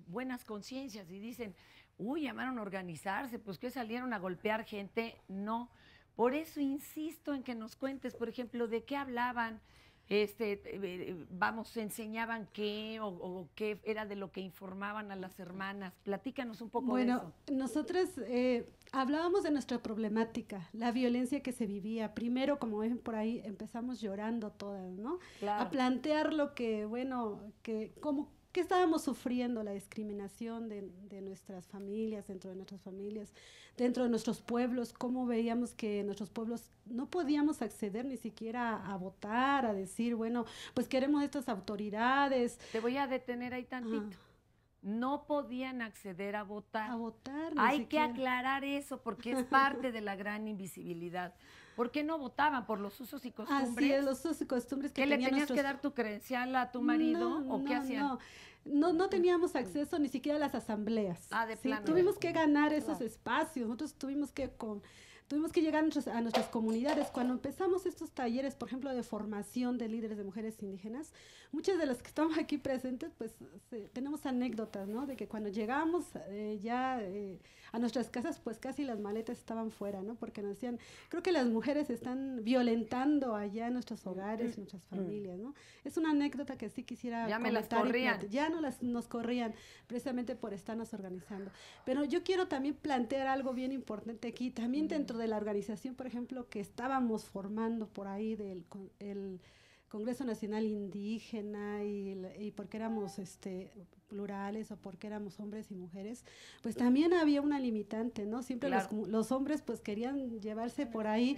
buenas conciencias y dicen, uy, llamaron a organizarse, pues que salieron a golpear gente. No, por eso insisto en que nos cuentes, por ejemplo, de qué hablaban, se enseñaban qué o qué era de lo que informaban a las hermanas. Platícanos un poco de eso. Bueno, nosotras hablábamos de nuestra problemática, la violencia que se vivía. Primero, como ven por ahí, empezamos llorando todas, ¿no? Claro. A plantear lo que, bueno, que ¿qué estábamos sufriendo? La discriminación de nuestras familias, dentro de nuestras familias, dentro de nuestros pueblos, cómo veíamos que en nuestros pueblos no podíamos acceder ni siquiera a votar, a decir, bueno, pues queremos estas autoridades. Te voy a detener ahí tantito. No podían acceder a votar. A votar, Hay que aclarar eso porque es parte de la gran invisibilidad. ¿Por qué no votaban? ¿Por los usos y costumbres? Así es, los usos y costumbres que ¿Qué le tenías que dar tu credencial a tu marido o qué hacían? No teníamos acceso ni siquiera a las asambleas. De plano. Tuvimos que ganar esos espacios, nosotros tuvimos que llegar a nuestras comunidades. Cuando empezamos estos talleres, por ejemplo, de formación de líderes de mujeres indígenas, muchas de las que estamos aquí presentes, pues tenemos anécdotas, ¿no? De que cuando llegamos a nuestras casas, pues casi las maletas estaban fuera, ¿no? Porque nos decían, creo que las mujeres están violentando allá en nuestros hogares, en nuestras familias, ¿no? Es una anécdota que sí quisiera comentar. Me las corrían. Ya nos corrían, precisamente por estarnos organizando. Pero yo quiero también plantear algo bien importante aquí, también dentro de la organización, por ejemplo, que estábamos formando por ahí del el Congreso Nacional Indígena y porque éramos plurales o porque éramos hombres y mujeres, pues también había una limitante, ¿no? Siempre los hombres pues querían llevarse por ahí,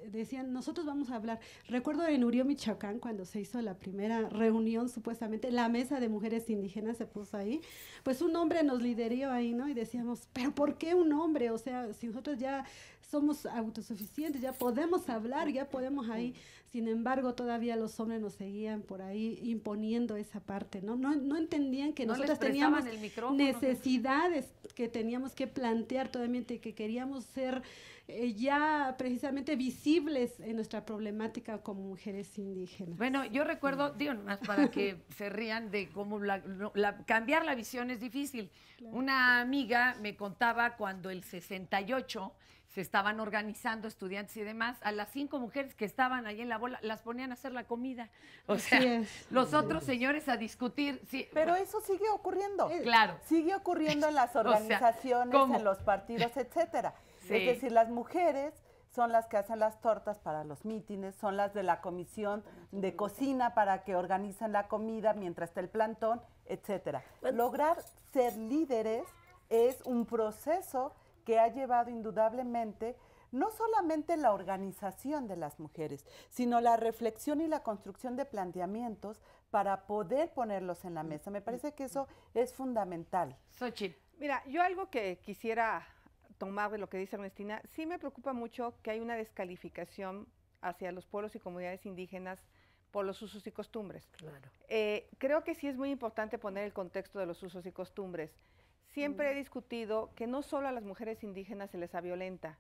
decían, nosotros vamos a hablar. Recuerdo en Urió, Michoacán, cuando se hizo la primera reunión, supuestamente, la mesa de mujeres indígenas se puso ahí, pues un hombre nos lideró ahí, ¿no? Y decíamos, ¿pero por qué un hombre? O sea, si nosotros ya somos autosuficientes, ya podemos hablar, ya podemos ahí. Sin embargo, todavía los hombres nos seguían por ahí imponiendo esa parte, ¿no? No entendían que nosotros teníamos necesidades que teníamos que plantear totalmente, que queríamos ser ya precisamente visibles en nuestra problemática como mujeres indígenas. Bueno, yo recuerdo, digo, más para que se rían de cómo cambiar la visión es difícil. Claro. Una amiga me contaba cuando el 68 se estaban organizando estudiantes y demás, a las 5 mujeres que estaban ahí en la bola, las ponían a hacer la comida. O sea, los otros señores a discutir. Sí. Pero eso sigue ocurriendo. Claro. Sigue ocurriendo en las organizaciones, en los partidos, etcétera. Sí. Es decir, las mujeres son las que hacen las tortas para los mítines, son las de la comisión de cocina para que organizan la comida mientras está el plantón, etcétera. Lograr ser líderes es un proceso que ha llevado indudablemente no solamente la organización de las mujeres, sino la reflexión y la construcción de planteamientos para poder ponerlos en la mesa. Me parece que eso es fundamental. Xochitl. Mira, yo algo que quisiera tomar de lo que dice Ernestina, sí me preocupa mucho que hay una descalificación hacia los pueblos y comunidades indígenas por los usos y costumbres. Claro. Creo que sí es muy importante poner el contexto de los usos y costumbres. Siempre he discutido que no solo a las mujeres indígenas se les violenta,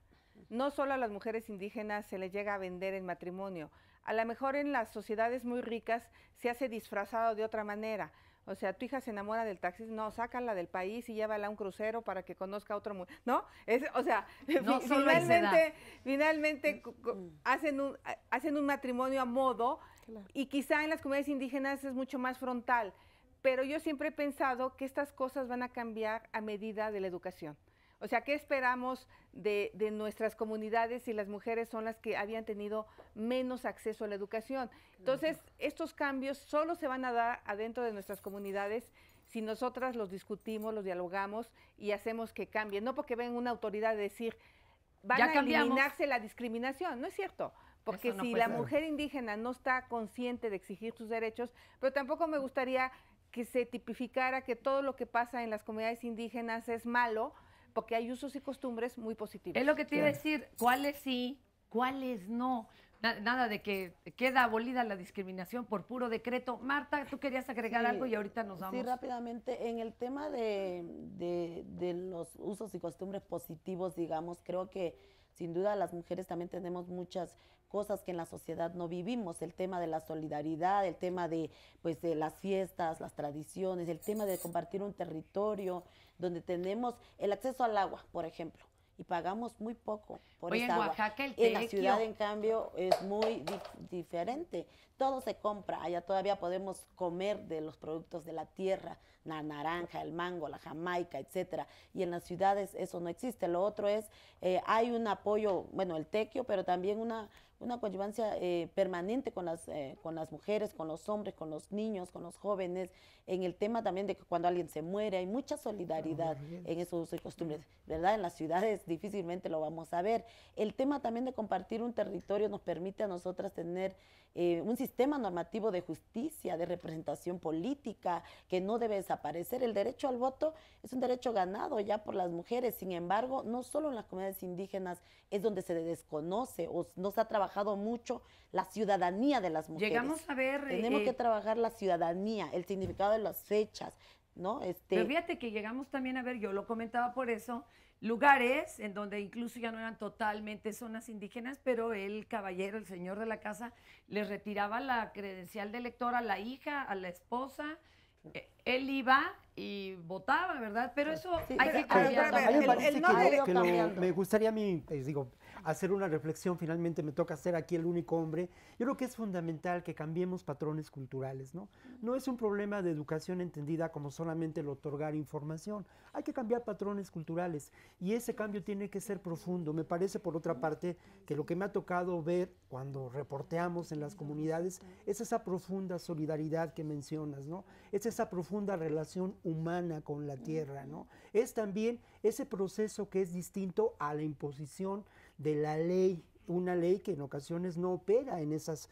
no solo a las mujeres indígenas se les llega a vender en matrimonio. A lo mejor en las sociedades muy ricas se hace disfrazado de otra manera. O sea, tu hija se enamora del taxista, no, sácala del país y llévala a un crucero para que conozca a otro mundo, ¿no? O sea, no finalmente hacen un matrimonio a modo, claro. Y quizá en las comunidades indígenas es mucho más frontal. Pero yo siempre he pensado que estas cosas van a cambiar a medida de la educación. O sea, ¿qué esperamos de nuestras comunidades si las mujeres son las que habían tenido menos acceso a la educación? Entonces, estos cambios solo se van a dar adentro de nuestras comunidades si nosotras los discutimos, los dialogamos y hacemos que cambien. No porque venga una autoridad a decir, van a eliminarse la discriminación. No es cierto. Porque si la mujer indígena no está consciente de exigir sus derechos, pero tampoco me gustaría que se tipificara que todo lo que pasa en las comunidades indígenas es malo, porque hay usos y costumbres muy positivos. Es lo que te iba a decir, cuáles sí, cuáles no. Nada de que queda abolida la discriminación por puro decreto. Marta, tú querías agregar algo y ahorita nos vamos. Sí, rápidamente. En el tema de los usos y costumbres positivos, digamos, creo que sin duda las mujeres también tenemos muchas cosas que en la sociedad no vivimos, el tema de la solidaridad, el tema de las fiestas, las tradiciones, el tema de compartir un territorio donde tenemos el acceso al agua, por ejemplo, y pagamos muy poco por esa agua. Oaxaca, en la ciudad, en cambio, es muy diferente. Todo se compra. Allá todavía podemos comer de los productos de la tierra, la naranja, el mango, la jamaica, etcétera. Y en las ciudades eso no existe. Lo otro es, hay un apoyo, bueno, el tequio, pero también una permanente con las mujeres, con los hombres, con los niños, con los jóvenes, en el tema también de que cuando alguien se muere, hay mucha solidaridad en esos usos y costumbres, ¿verdad? En las ciudades difícilmente lo vamos a ver. El tema también de compartir un territorio nos permite a nosotras tener un sistema normativo de justicia, de representación política, que no debe desaparecer. El derecho al voto es un derecho ganado ya por las mujeres, sin embargo, no solo en las comunidades indígenas es donde se desconoce o no se ha trabajado mucho la ciudadanía de las mujeres. Llegamos a ver... Tenemos que trabajar la ciudadanía, el significado de las fechas, ¿no? Pero fíjate que llegamos también a ver, yo lo comentaba por eso, lugares en donde incluso ya no eran totalmente zonas indígenas, pero el caballero, el señor de la casa, les retiraba la credencial de elector a la hija, a la esposa. Él iba y votaba, ¿verdad? Pero eso hay que cambiarlo. Me gustaría a mí, hacer una reflexión, finalmente me toca ser aquí el único hombre. Yo creo que es fundamental que cambiemos patrones culturales, ¿no? No es un problema de educación entendida como solamente el otorgar información. Hay que cambiar patrones culturales y ese cambio tiene que ser profundo. Me parece, por otra parte, que lo que me ha tocado ver cuando reporteamos en las comunidades es esa profunda solidaridad que mencionas, ¿no? Es esa profunda relación humana con la tierra, ¿no? Es también ese proceso que es distinto a la imposición de la ley, una ley que en ocasiones no opera en esas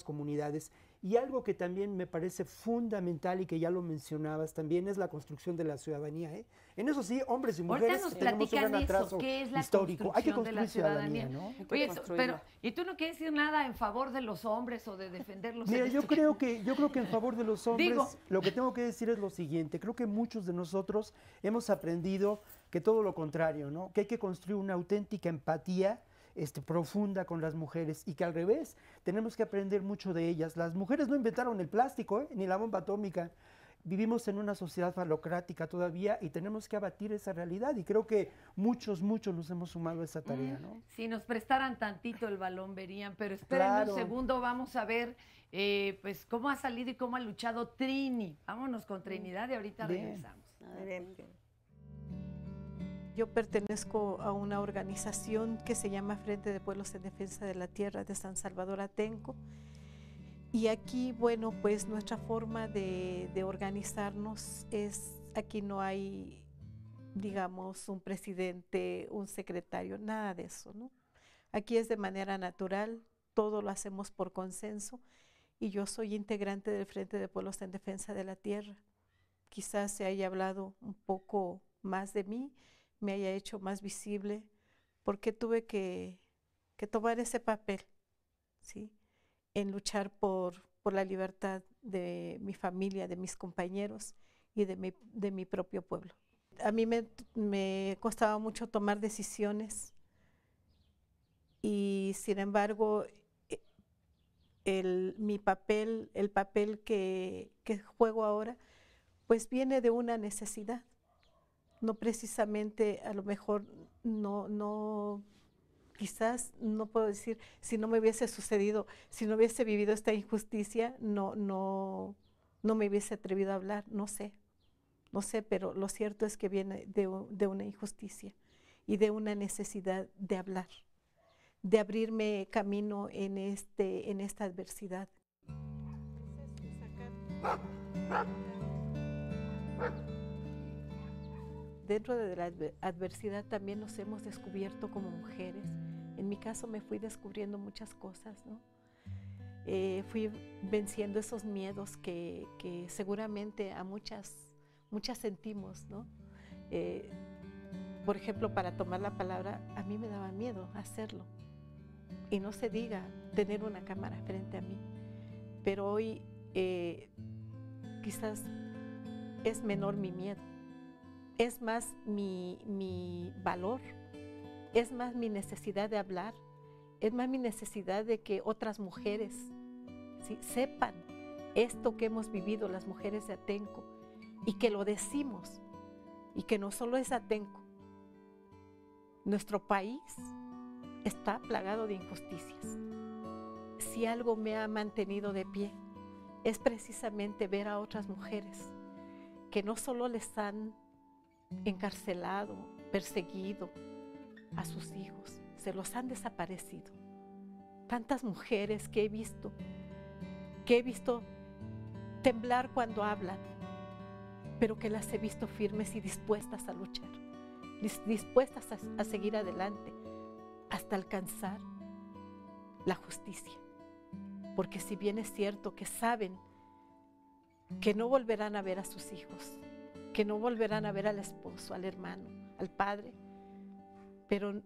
comunidades. Y algo que también me parece fundamental y que ya lo mencionabas también es la construcción de la ciudadanía, ¿eh? En eso sí, hombres y mujeres tenemos un gran atraso histórico. Hay que construir ciudadanía, ¿no? Oye, ¿y tú no quieres decir nada en favor de los hombres o de defenderlos? Mira, yo creo que en favor de los hombres, lo que tengo que decir es lo siguiente. Creo que muchos de nosotros hemos aprendido que todo lo contrario, ¿no? Que hay que construir una auténtica empatía profunda con las mujeres y que al revés, tenemos que aprender mucho de ellas. Las mujeres no inventaron el plástico, ni la bomba atómica. Vivimos en una sociedad falocrática todavía y tenemos que abatir esa realidad y creo que muchos nos hemos sumado a esa tarea, ¿no? Si nos prestaran tantito el balón verían, pero esperen un segundo, vamos a ver pues cómo ha salido y cómo ha luchado Trini. Vámonos con Trinidad y ahorita regresamos. Yo pertenezco a una organización que se llama Frente de Pueblos en Defensa de la Tierra de San Salvador Atenco. Y aquí, bueno, pues nuestra forma de organizarnos es, aquí no hay, digamos, un presidente, un secretario, nada de eso, ¿no? Aquí es de manera natural, todo lo hacemos por consenso y yo soy integrante del Frente de Pueblos en Defensa de la Tierra. Quizás se haya hablado un poco más de mí, me haya hecho más visible, porque tuve que tomar ese papel, ¿sí? En luchar por la libertad de mi familia, de mis compañeros y de mi propio pueblo. A mí me costaba mucho tomar decisiones y sin embargo el papel que juego ahora pues viene de una necesidad. No precisamente, a lo mejor quizás no puedo decir, si no me hubiese sucedido, si no hubiese vivido esta injusticia, no me hubiese atrevido a hablar, no sé, pero lo cierto es que viene de una injusticia y de una necesidad de hablar, de abrirme camino en esta adversidad. Dentro de la adversidad también nos hemos descubierto como mujeres. En mi caso me fui descubriendo muchas cosas, ¿no? Fui venciendo esos miedos que seguramente a muchas sentimos, ¿no? Por ejemplo, para tomar la palabra, a mí me daba miedo hacerlo. Y no se diga tener una cámara frente a mí. Pero hoy quizás es menor mi miedo. Es más mi valor, es más mi necesidad de hablar, es más mi necesidad de que otras mujeres, ¿sí?, sepan esto que hemos vivido las mujeres de Atenco y que lo decimos y que no solo es Atenco. Nuestro país está plagado de injusticias. Si algo me ha mantenido de pie es precisamente ver a otras mujeres que no solo les han encarcelado, perseguido a sus hijos, se los han desaparecido. tantas mujeres que he visto temblar cuando hablan, pero que las he visto firmes y dispuestas a luchar, dispuestas a seguir adelante hasta alcanzar la justicia. Porque si bien es cierto que saben que no volverán a ver a sus hijos, que no volverán a ver al esposo, al hermano, al padre, pero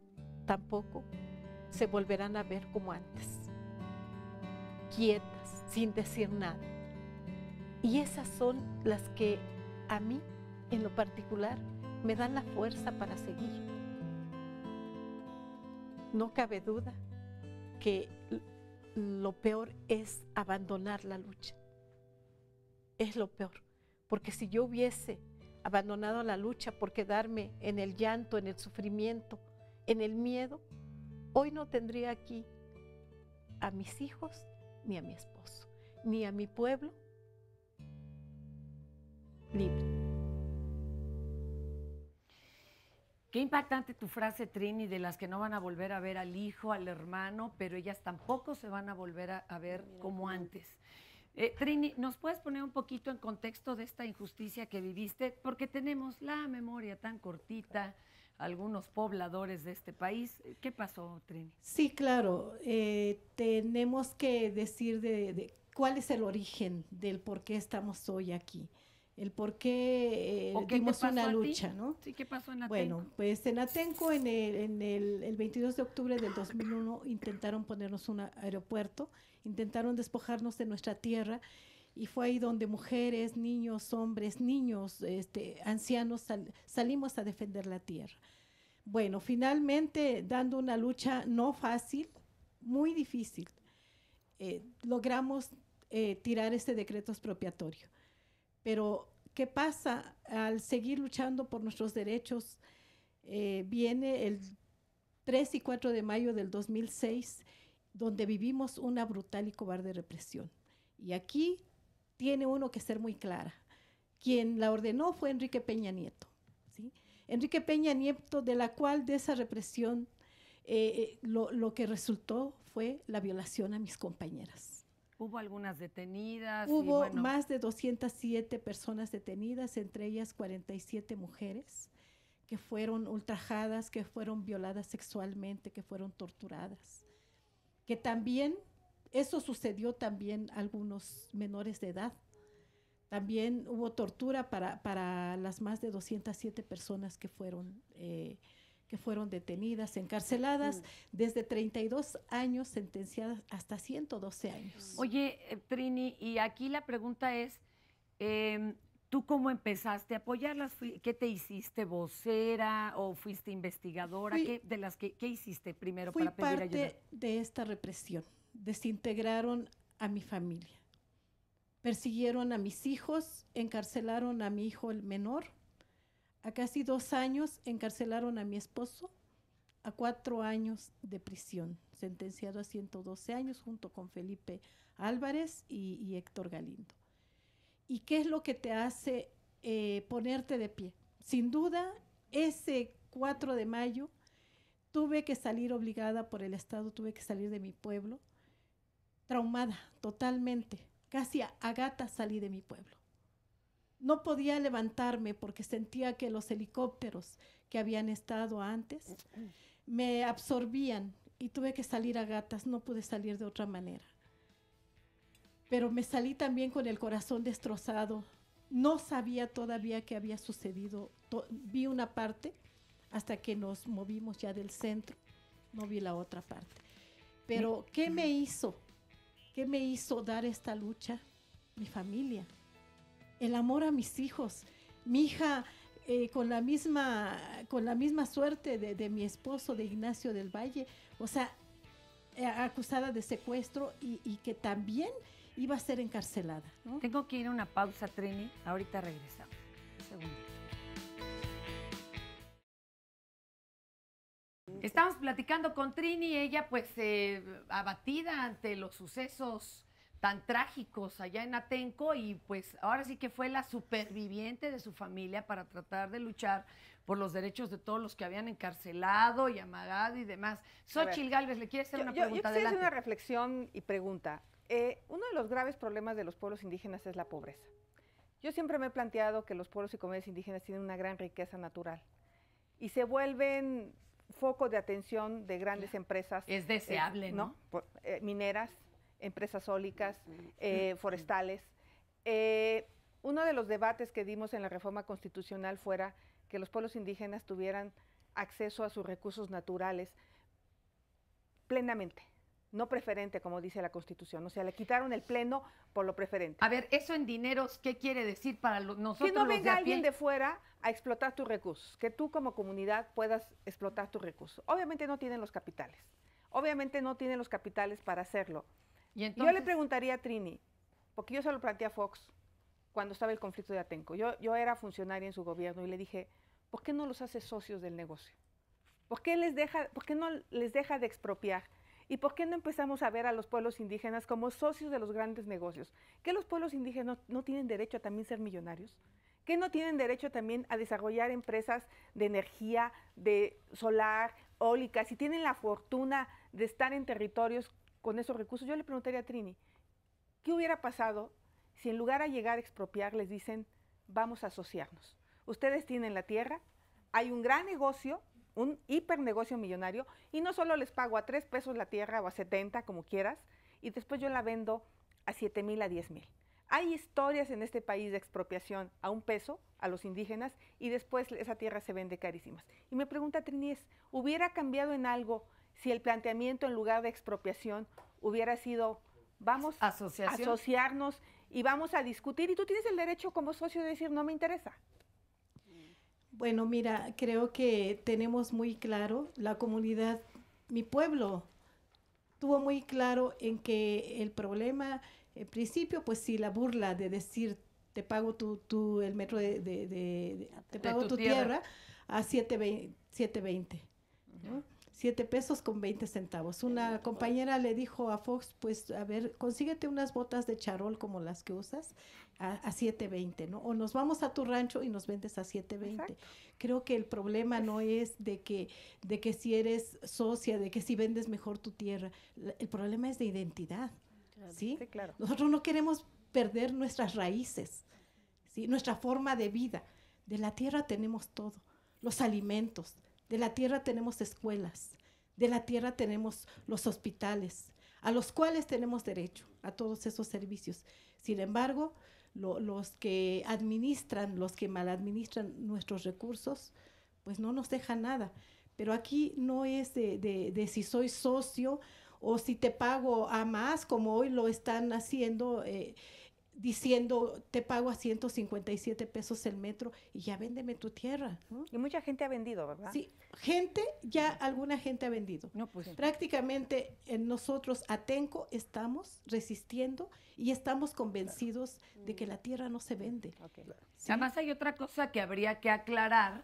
tampoco se volverán a ver como antes, quietas, sin decir nada. Y esas son las que a mí, en lo particular, me dan la fuerza para seguir. No cabe duda que lo peor es abandonar la lucha. Es lo peor, porque si yo hubiese abandonado la lucha por quedarme en el llanto, en el sufrimiento, en el miedo, hoy no tendría aquí a mis hijos, ni a mi esposo, ni a mi pueblo libre. Qué impactante tu frase, Trini, de las que no van a volver a ver al hijo, al hermano, pero ellas tampoco se van a volver a ver como antes. Trini, ¿nos puedes poner un poquito en contexto de esta injusticia que viviste? Porque tenemos la memoria tan cortita, algunos pobladores de este país. ¿Qué pasó, Trini? Sí, claro. Tenemos que decir de cuál es el origen del por qué estamos hoy aquí. El por qué dimos una lucha, ¿no? Sí, ¿qué pasó en Atenco? Bueno, pues en Atenco, el 22 de octubre del 2001, intentaron ponernos un aeropuerto, intentaron despojarnos de nuestra tierra, y fue ahí donde mujeres, niños, hombres, niños, ancianos, salimos a defender la tierra. Bueno, finalmente, dando una lucha no fácil, muy difícil, logramos tirar este decreto expropiatorio. Pero, ¿qué pasa? Al seguir luchando por nuestros derechos, viene el 3 y 4 de mayo del 2006, donde vivimos una brutal y cobarde represión. Y aquí tiene uno que ser muy clara. Quien la ordenó fue Enrique Peña Nieto, ¿sí? Enrique Peña Nieto, de esa represión, lo que resultó fue la violación a mis compañeras. Hubo algunas detenidas. Hubo más de 207 personas detenidas, entre ellas 47 mujeres que fueron ultrajadas, que fueron violadas sexualmente, que fueron torturadas. Que también, eso sucedió también a algunos menores de edad. También hubo tortura para las más de 207 personas que fueron detenidas, encarceladas, desde 32 años, sentenciadas hasta 112 años. Oye, Trini, y aquí la pregunta es, ¿tú cómo empezaste a apoyarlas? ¿Qué te hiciste, vocera o fuiste investigadora? ¿Qué hiciste primero para pedir ayuda? Fui parte de esta represión. Desintegraron a mi familia. Persiguieron a mis hijos, encarcelaron a mi hijo el menor. A casi 2 años encarcelaron a mi esposo, a 4 años de prisión, sentenciado a 112 años junto con Felipe Álvarez y Héctor Galindo. ¿Y qué es lo que te hace ponerte de pie? Sin duda, ese 4 de mayo tuve que salir obligada por el Estado, tuve que salir de mi pueblo, traumada totalmente, casi a gatas salí de mi pueblo. No podía levantarme porque sentía que los helicópteros que habían estado antes me absorbían y tuve que salir a gatas, no pude salir de otra manera. Pero me salí también con el corazón destrozado. No sabía todavía qué había sucedido. Vi una parte hasta que nos movimos ya del centro, no vi la otra parte. Pero ¿qué me hizo? ¿Qué me hizo dar esta lucha? Mi familia. El amor a mis hijos. Mi hija, con la misma suerte de mi esposo, de Ignacio del Valle, o sea, acusada de secuestro y que también iba a ser encarcelada, ¿no? Tengo que ir a una pausa, Trini. Ahorita regresamos. Un segundo. Estamos platicando con Trini, ella pues abatida ante los sucesos tan trágicos allá en Atenco y pues ahora sí que fue la superviviente de su familia para tratar de luchar por los derechos de todos los que habían encarcelado y amagado y demás. Xóchitl Gálvez, ¿le quiere hacer una pregunta? Yo quisiera hacer una reflexión y pregunta. Uno de los graves problemas de los pueblos indígenas es la pobreza. Yo siempre me he planteado que los pueblos y comunidades indígenas tienen una gran riqueza natural y se vuelven foco de atención de grandes empresas. Es deseable, ¿no? Mineras, empresas eólicas, forestales. Uno de los debates que dimos en la reforma constitucional fuera que los pueblos indígenas tuvieran acceso a sus recursos naturales plenamente, no preferente, como dice la Constitución. O sea, le quitaron el pleno por lo preferente. A ver, eso en dineros, ¿qué quiere decir para nosotros? Que no venga alguien de fuera a explotar tus recursos, que tú como comunidad puedas explotar tus recursos. Obviamente no tienen los capitales. Obviamente no tienen los capitales para hacerlo. ¿Y entonces? Yo le preguntaría a Trini, porque yo se lo planteé a Fox cuando estaba el conflicto de Atenco. Yo era funcionaria en su gobierno y le dije, ¿por qué no los hace socios del negocio? ¿Por qué no les deja de expropiar? ¿Y por qué no empezamos a ver a los pueblos indígenas como socios de los grandes negocios? ¿Que los pueblos indígenas no tienen derecho a también ser millonarios? ¿Que no tienen derecho también a desarrollar empresas de energía, de solar, eólicas, y tienen la fortuna de estar en territorios con esos recursos? Yo le preguntaría a Trini, ¿qué hubiera pasado si en lugar de llegar a expropiar les dicen, vamos a asociarnos? Ustedes tienen la tierra, hay un gran negocio, un hipernegocio millonario, y no solo les pago a 3 pesos la tierra o a 70, como quieras, y después yo la vendo a 7,000, a 10,000. Hay historias en este país de expropiación a 1 peso a los indígenas y después esa tierra se vende carísimas. Y me pregunta Trini, ¿hubiera cambiado en algo si el planteamiento en lugar de expropiación hubiera sido, vamos a asociarnos y vamos a discutir, y tú tienes el derecho como socio de decir, no me interesa? Bueno, mira, creo que tenemos muy claro, la comunidad, mi pueblo, tuvo muy claro en que el problema, en principio, pues sí, la burla de decir, te pago el metro te pago tu tierra a 7.20, ¿no? 7 pesos con 20 centavos. Una compañera le dijo a Fox, pues, a ver, consíguete unas botas de charol como las que usas a 7.20, ¿no? O nos vamos a tu rancho y nos vendes a 7.20. Creo que el problema no es de que si eres socia, de que si vendes mejor tu tierra. El problema es de identidad, ¿sí? Sí, claro. Nosotros no queremos perder nuestras raíces, ¿sí? Nuestra forma de vida. De la tierra tenemos todo, los alimentos. De la tierra tenemos escuelas, de la tierra tenemos los hospitales, a los cuales tenemos derecho a todos esos servicios. Sin embargo, los que administran, los que maladministran nuestros recursos, pues no nos dejan nada. Pero aquí no es de si soy socio o si te pago a más, como hoy lo están haciendo, diciendo, te pago a 157 pesos el metro y ya véndeme tu tierra, ¿no? Y mucha gente ha vendido, ¿verdad? Sí, alguna gente ha vendido. No, pues, prácticamente nosotros, Atenco, estamos resistiendo y estamos convencidos de que la tierra no se vende. Okay. ¿Sí? Además hay otra cosa que habría que aclarar,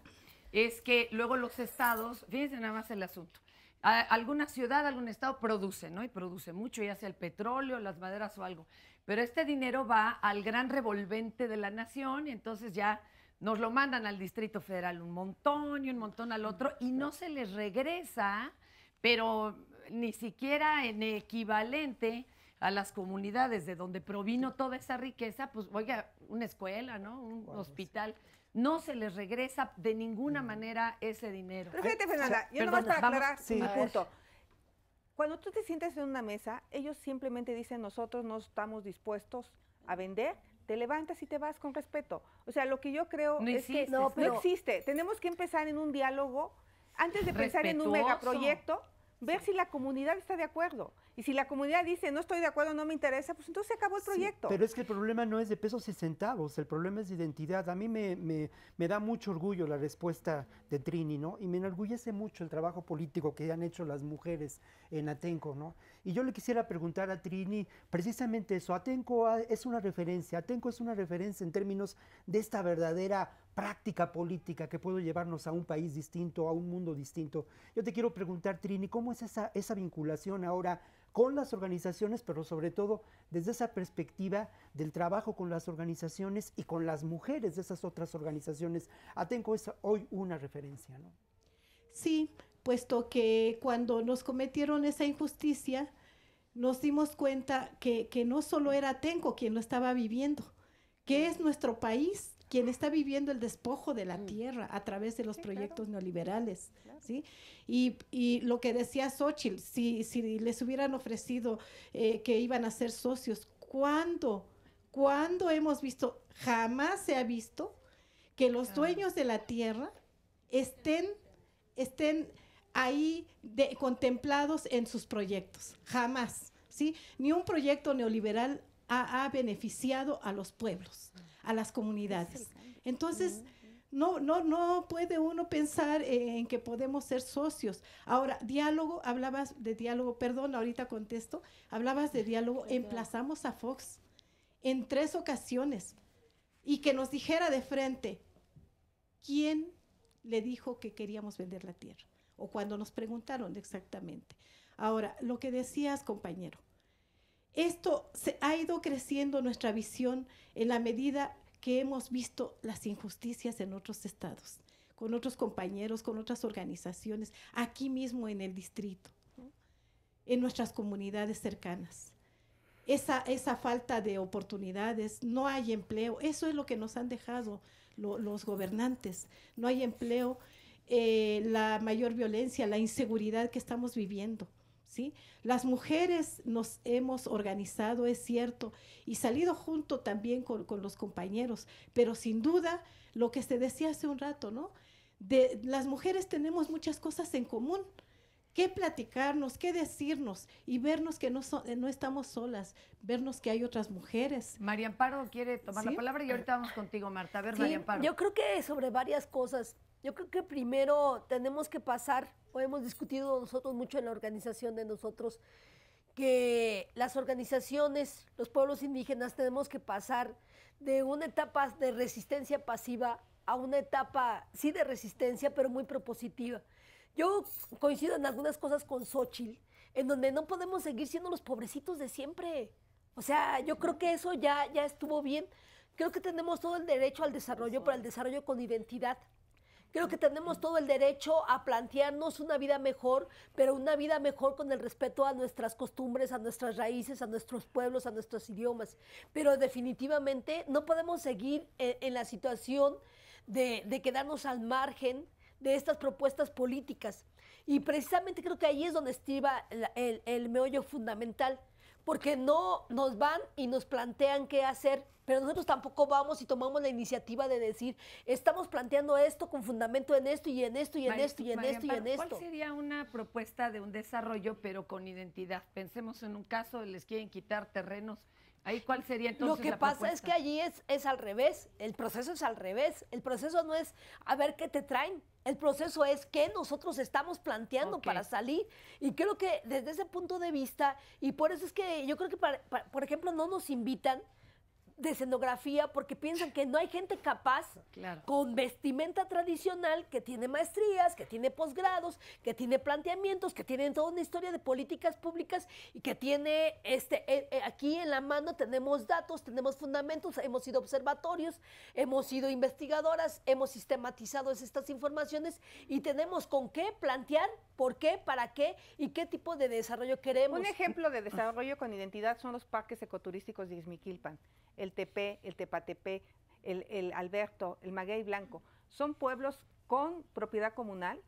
es que luego los estados, fíjense nada más el asunto, alguna ciudad, algún estado produce, ¿no? Y produce mucho, ya sea el petróleo, las maderas o algo. Pero este dinero va al gran revolvente de la nación y entonces ya nos lo mandan al Distrito Federal un montón y un montón al otro y no se les regresa, pero ni siquiera en equivalente a las comunidades de donde provino toda esa riqueza, pues oiga, una escuela, ¿no? Un hospital. No se les regresa de ninguna manera ese dinero. Pero fíjate, Fernanda, yo nomás para aclarar un punto. Cuando tú te sientes en una mesa, ellos simplemente dicen, nosotros no estamos dispuestos a vender, te levantas y te vas con respeto. O sea, lo que yo creo es que no existe. Tenemos que empezar en un diálogo, antes de pensar en un megaproyecto, ver si la comunidad está de acuerdo. Y si la comunidad dice, no estoy de acuerdo, no me interesa, pues entonces se acabó el proyecto. Pero es que el problema no es de pesos y centavos, el problema es de identidad. A mí me da mucho orgullo la respuesta de Trini, ¿no? Y me enorgullece mucho el trabajo político que han hecho las mujeres en Atenco, ¿no? Y yo le quisiera preguntar a Trini precisamente eso. Atenco es una referencia, Atenco es una referencia en términos de esta verdadera práctica política que puede llevarnos a un país distinto, a un mundo distinto. Yo te quiero preguntar, Trini, ¿cómo es esa vinculación ahora con las organizaciones, pero sobre todo desde esa perspectiva del trabajo con las organizaciones y con las mujeres de esas otras organizaciones? Atenco es hoy una referencia, ¿no? Sí, puesto que cuando nos cometieron esa injusticia, nos dimos cuenta que no solo era Atenco quien lo estaba viviendo, que es nuestro país quien está viviendo el despojo de la tierra a través de los proyectos neoliberales, ¿sí? Y lo que decía Xóchitl, si les hubieran ofrecido que iban a ser socios, ¿cuándo hemos visto? Jamás se ha visto que los dueños de la tierra estén ahí contemplados en sus proyectos, jamás, ¿sí? Ni un proyecto neoliberal ha beneficiado a los pueblos, a las comunidades. Entonces, no puede uno pensar en que podemos ser socios. Ahora, diálogo, hablabas de diálogo, perdón, ahorita contesto, hablabas de diálogo, emplazamos a Fox en 3 ocasiones y que nos dijera de frente, ¿quién le dijo que queríamos vender la tierra? O cuando nos preguntaron exactamente. Ahora, lo que decías, compañero, esto ha ido creciendo nuestra visión en la medida que hemos visto las injusticias en otros estados, con otros compañeros, con otras organizaciones, aquí mismo en el distrito, ¿no? En nuestras comunidades cercanas. Esa falta de oportunidades, no hay empleo, eso es lo que nos han dejado los gobernantes, no hay empleo, la mayor violencia, la inseguridad que estamos viviendo, ¿sí? Las mujeres nos hemos organizado, es cierto, y salido junto también con los compañeros, pero sin duda, lo que se decía hace un rato, ¿no? Las mujeres tenemos muchas cosas en común, qué platicarnos, qué decirnos y vernos que no estamos solas, vernos que hay otras mujeres. María Amparo quiere tomar la palabra y ahorita vamos contigo, Marta. A ver, sí, María Amparo. Yo creo que sobre varias cosas. Yo creo que primero tenemos que pasar, o hemos discutido nosotros mucho en la organización de nosotros, que las organizaciones, los pueblos indígenas, tenemos que pasar de una etapa de resistencia pasiva a una etapa, sí, de resistencia, pero muy propositiva. Yo coincido en algunas cosas con Xóchitl, en donde no podemos seguir siendo los pobrecitos de siempre. O sea, yo creo que eso ya estuvo bien. Creo que tenemos todo el derecho al desarrollo, pero al desarrollo con identidad. Creo que tenemos todo el derecho a plantearnos una vida mejor, pero una vida mejor con el respeto a nuestras costumbres, a nuestras raíces, a nuestros pueblos, a nuestros idiomas. Pero definitivamente no podemos seguir en la situación de quedarnos al margen de estas propuestas políticas. Y precisamente creo que ahí es donde estriba el meollo fundamental, porque no nos van y nos plantean qué hacer, pero nosotros tampoco vamos y tomamos la iniciativa de decir, estamos planteando esto con fundamento en esto y en esto y en esto y en esto y en esto. ¿Cuál sería una propuesta de un desarrollo pero con identidad? Pensemos en un caso, les quieren quitar terrenos. Ahí, ¿cuál sería entonces Lo que la pasa propuesta? es que allí es al revés, el proceso es al revés, el proceso no es a ver qué te traen, el proceso es qué nosotros estamos planteando para salir, y creo que desde ese punto de vista, y por eso es que yo creo que, por ejemplo, no nos invitan de escenografía porque piensan que no hay gente capaz con vestimenta tradicional que tiene maestrías, que tiene posgrados, que tiene planteamientos, que tiene toda una historia de políticas públicas y que tiene aquí en la mano tenemos datos, tenemos fundamentos, hemos sido observatorios, hemos sido investigadoras, hemos sistematizado estas informaciones y tenemos con qué plantear, por qué, para qué y qué tipo de desarrollo queremos. Un ejemplo de desarrollo con identidad son los parques ecoturísticos de Ixmiquilpan, el Tepé, el Tepatepé, el Alberto, el Maguey Blanco. Son pueblos con propiedad comunal.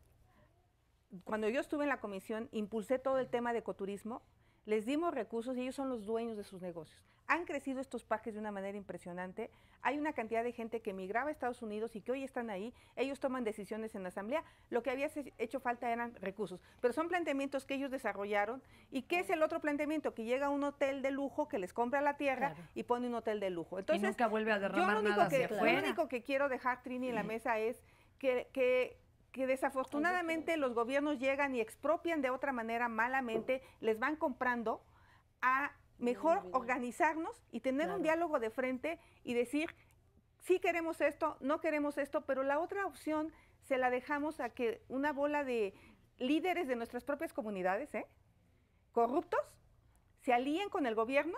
Cuando yo estuve en la comisión, impulsé todo el tema de ecoturismo, les dimos recursos y ellos son los dueños de sus negocios. Han crecido estos parques de una manera impresionante. Hay una cantidad de gente que emigraba a Estados Unidos y que hoy están ahí. Ellos toman decisiones en la asamblea. Lo que había hecho falta eran recursos. Pero son planteamientos que ellos desarrollaron. ¿Y qué es el otro planteamiento? Que llega un hotel de lujo que les compra la tierra y pone un hotel de lujo. Entonces, y nunca vuelve a derramar nada hacia afuera. Lo único que quiero dejar, Trini, en la mesa es que que desafortunadamente los gobiernos llegan y expropian de otra manera malamente, les van comprando, a mejor organizarnos y tener un diálogo de frente y decir, sí queremos esto, no queremos esto, pero la otra opción se la dejamos a que una bola de líderes de nuestras propias comunidades, corruptos, se alíen con el gobierno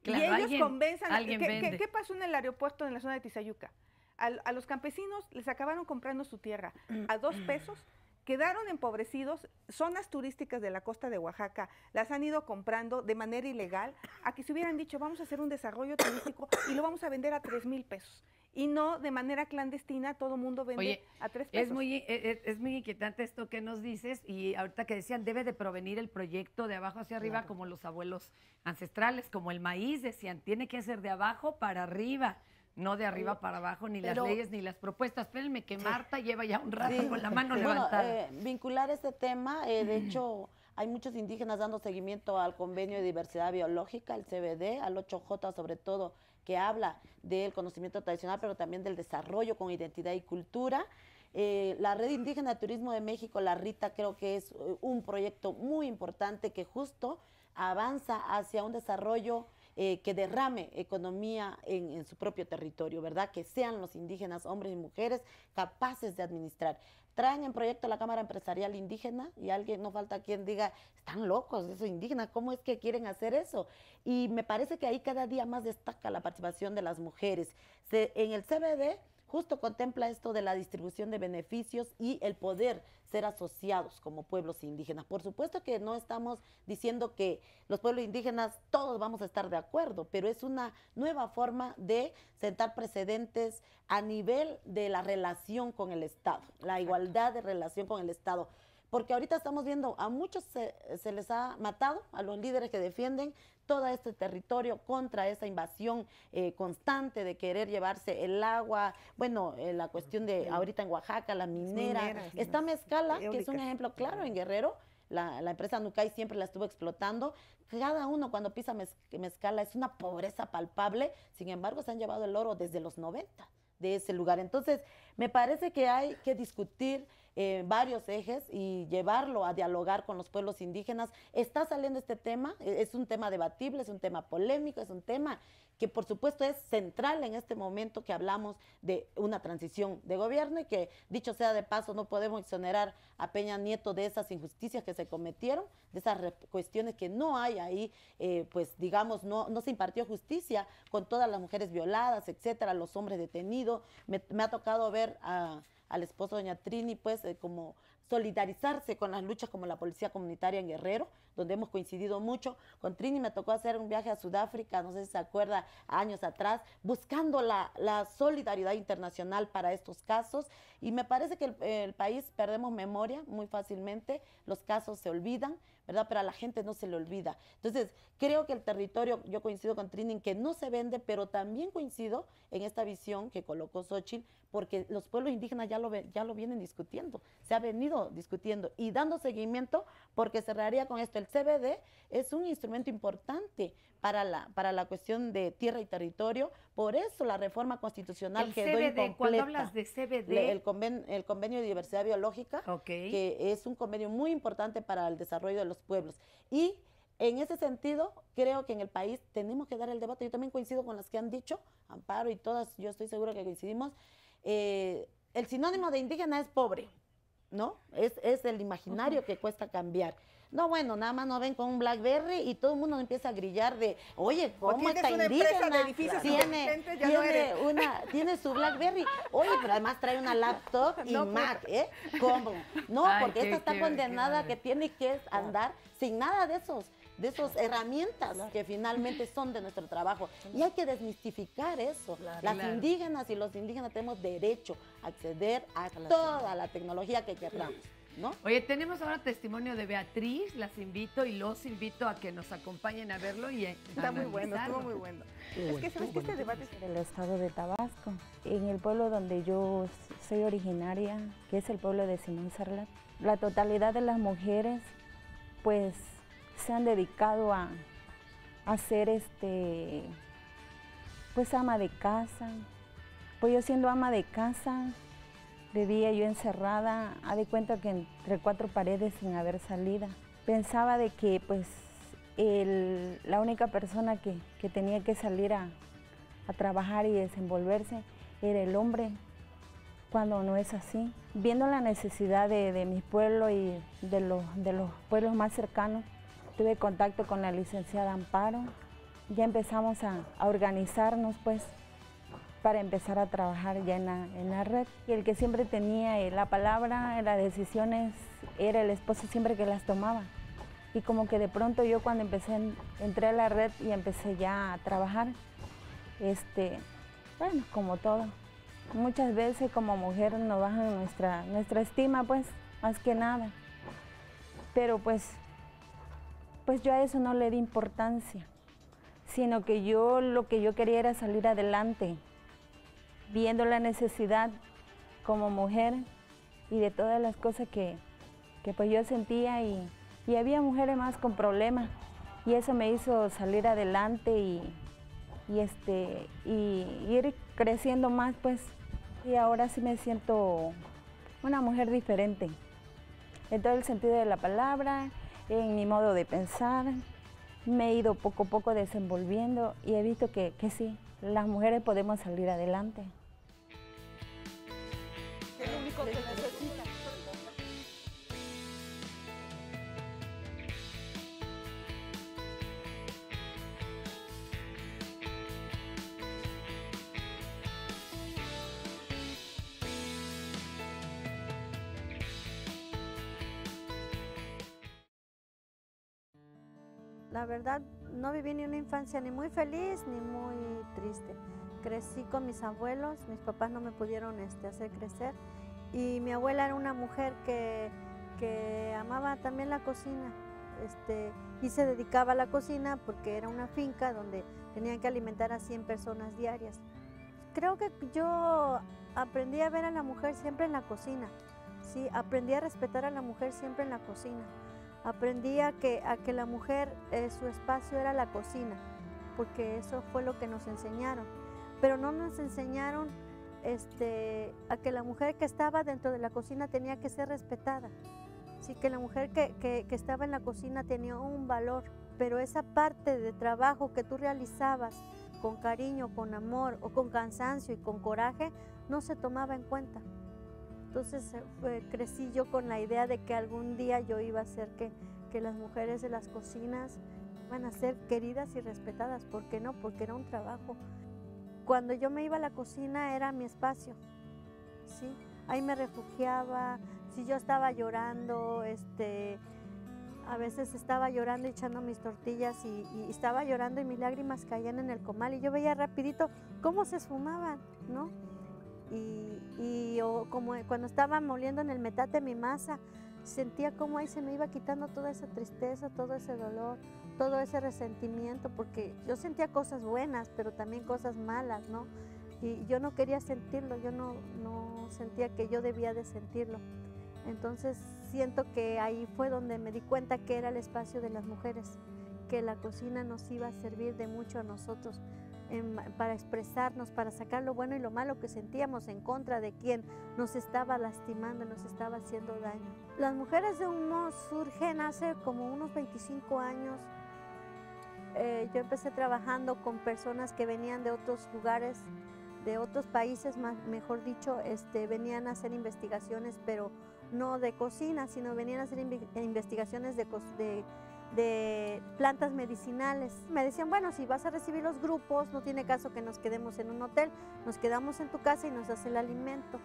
y ellos convenzan. ¿Qué pasó en el aeropuerto en la zona de Tizayuca? A los campesinos les acabaron comprando su tierra a 2 pesos, quedaron empobrecidos, zonas turísticas de la costa de Oaxaca las han ido comprando de manera ilegal, a que se hubieran dicho, vamos a hacer un desarrollo turístico y lo vamos a vender a 3,000 pesos. Y no de manera clandestina, todo el mundo vende a 3 pesos. Es muy inquietante esto que nos dices, y ahorita que decían, debe de provenir el proyecto de abajo hacia arriba, como los abuelos ancestrales, como el maíz, decían, tiene que ser de abajo para arriba. No de arriba para abajo, ni las leyes, ni las propuestas. Espérenme que Marta lleva ya un rato con la mano levantada. Vincular este tema, de hecho, hay muchos indígenas dando seguimiento al Convenio de Diversidad Biológica, el CBD, al 8J sobre todo, que habla del conocimiento tradicional, pero también del desarrollo con identidad y cultura. La Red Indígena de Turismo de México, la RITA, creo que es un proyecto muy importante que justo avanza hacia un desarrollo que derrame economía en su propio territorio, ¿verdad? Que sean los indígenas, hombres y mujeres, capaces de administrar. Traen en proyecto la Cámara Empresarial Indígena y alguien, no falta quien diga, están locos esos indígenas, ¿cómo es que quieren hacer eso? Y me parece que ahí cada día más destaca la participación de las mujeres. En el CBD justo contempla esto de la distribución de beneficios y el poder ser asociados como pueblos indígenas. Por supuesto que no estamos diciendo que los pueblos indígenas todos vamos a estar de acuerdo, pero es una nueva forma de sentar precedentes a nivel de la relación con el Estado, la igualdad de relación con el Estado. Porque ahorita estamos viendo, a muchos se les ha matado, a los líderes que defienden todo este territorio contra esa invasión constante de querer llevarse el agua, bueno, la cuestión de ahorita en Oaxaca, la minera, está Mezcala, que es un ejemplo claro en Guerrero, la empresa Nucay siempre la estuvo explotando, cada uno cuando pisa Mezcala es una pobreza palpable, sin embargo se han llevado el oro desde los 90 de ese lugar. Entonces, me parece que hay que discutir varios ejes y llevarlo a dialogar con los pueblos indígenas. Está saliendo este tema, es un tema debatible, es un tema polémico, es un tema que por supuesto es central en este momento que hablamos de una transición de gobierno y que, dicho sea de paso, no podemos exonerar a Peña Nieto de esas injusticias que se cometieron, de esas cuestiones que no hay ahí, pues digamos, no se impartió justicia con todas las mujeres violadas, etcétera, los hombres detenidos. Me ha tocado ver al esposo de doña Trini, pues, como solidarizarse con las luchas como la policía comunitaria en Guerrero, donde hemos coincidido mucho. Con Trini me tocó hacer un viaje a Sudáfrica, no sé si se acuerda, años atrás, buscando la solidaridad internacional para estos casos, y me parece que el país perdemos memoria muy fácilmente, los casos se olvidan, ¿verdad? Pero a la gente no se le olvida. Entonces, creo que el territorio, yo coincido con Trini, en que no se vende, pero también coincido en esta visión que colocó Xóchitl, porque los pueblos indígenas ya lo vienen discutiendo, se ha venido discutiendo y dando seguimiento, porque cerraría con esto. El CBD es un instrumento importante para la cuestión de tierra y territorio, por eso la reforma constitucional quedó incompleta. Cuando hablas de CBD... El Convenio de Diversidad Biológica, que es un convenio muy importante para el desarrollo de los pueblos. Y en ese sentido, creo que en el país tenemos que dar el debate. Yo también coincido con las que han dicho, Amparo y todas, yo estoy segura que coincidimos. El sinónimo de indígena es pobre, ¿no? Es el imaginario que cuesta cambiar. No, bueno, nada más nos ven con un BlackBerry y todo el mundo empieza a grillar de, oye, ¿cómo está indígena? Tiene su BlackBerry. Oye, pero además trae una laptop y Mac, ¿eh? ¿Cómo? No, porque esta está condenada que tiene que andar sin nada de esas herramientas que finalmente son de nuestro trabajo. Y hay que desmistificar eso. Las indígenas y los indígenas tenemos derecho a acceder a toda la tecnología que queramos, ¿no? Oye, tenemos ahora testimonio de Beatriz, las invito y los invito a que nos acompañen a verlo y está muy bueno, estuvo muy bueno. Es que sabes que este debate es del estado de Tabasco, en el pueblo donde yo soy originaria, que es el pueblo de Simón Sarlat. La totalidad de las mujeres, pues, se han dedicado a ser pues ama de casa. Pues yo siendo ama de casa, Vivía yo encerrada, haz de cuenta que entre 4 paredes sin haber salida. Pensaba de que pues la única persona que tenía que salir a trabajar y desenvolverse era el hombre, cuando no es así. Viendo la necesidad de mi pueblo y de los pueblos más cercanos, tuve contacto con la licenciada Amparo. Ya empezamos a organizarnos pues para empezar a trabajar ya en la red. Y el que siempre tenía la palabra, las decisiones, era el esposo siempre que las tomaba. Y como que de pronto yo cuando entré a la red y empecé ya a trabajar, bueno, como todo. Muchas veces como mujer nos bajan nuestra estima, pues, más que nada. Pero pues yo a eso no le di importancia, sino que lo que yo quería era salir adelante, viendo la necesidad como mujer y de todas las cosas que pues yo sentía y había mujeres más con problemas y eso me hizo salir adelante y ir creciendo más pues. Y ahora sí me siento una mujer diferente, en todo el sentido de la palabra, en mi modo de pensar. Me he ido poco a poco desenvolviendo y he visto que sí, las mujeres podemos salir adelante. Es lo único que necesita. La verdad, no viví ni una infancia ni muy feliz ni muy triste. Crecí con mis abuelos, mis papás no me pudieron hacer crecer y mi abuela era una mujer que amaba también la cocina y se dedicaba a la cocina porque era una finca donde tenían que alimentar a 100 personas diarias. Creo que yo aprendí a ver a la mujer siempre en la cocina, ¿sí? Aprendí a respetar a la mujer siempre en la cocina. Aprendí a que la mujer, su espacio era la cocina, porque eso fue lo que nos enseñaron. Pero no nos enseñaron a que la mujer que estaba dentro de la cocina tenía que ser respetada. Sí, que la mujer que estaba en la cocina tenía un valor, pero esa parte de trabajo que tú realizabas con cariño, con amor o con cansancio y con coraje, no se tomaba en cuenta. Entonces crecí yo con la idea de que algún día yo iba a hacer que las mujeres de las cocinas iban a ser queridas y respetadas. ¿Por qué no? Porque era un trabajo. Cuando yo me iba a la cocina era mi espacio, ¿sí? Ahí me refugiaba. Si yo estaba llorando, a veces estaba llorando echando mis tortillas y estaba llorando y mis lágrimas caían en el comal y yo veía rapidito cómo se esfumaban, ¿no? O como cuando estaba moliendo en el metate mi masa, sentía cómo ahí se me iba quitando toda esa tristeza, todo ese dolor, todo ese resentimiento, porque yo sentía cosas buenas, pero también cosas malas, ¿no? Y yo no quería sentirlo, yo no sentía que yo debía de sentirlo. Entonces siento que ahí fue donde me di cuenta que era el espacio de las mujeres, que la cocina nos iba a servir de mucho a nosotros, para expresarnos, para sacar lo bueno y lo malo que sentíamos en contra de quien nos estaba lastimando, nos estaba haciendo daño. Las mujeres de Humo surgen hace como unos 25 años. Yo empecé trabajando con personas que venían de otros lugares, de otros países, mejor dicho, venían a hacer investigaciones, pero no de cocina, sino venían a hacer investigaciones de plantas medicinales. Me decían, bueno, si vas a recibir los grupos, no tiene caso que nos quedemos en un hotel, nos quedamos en tu casa y nos das el alimento.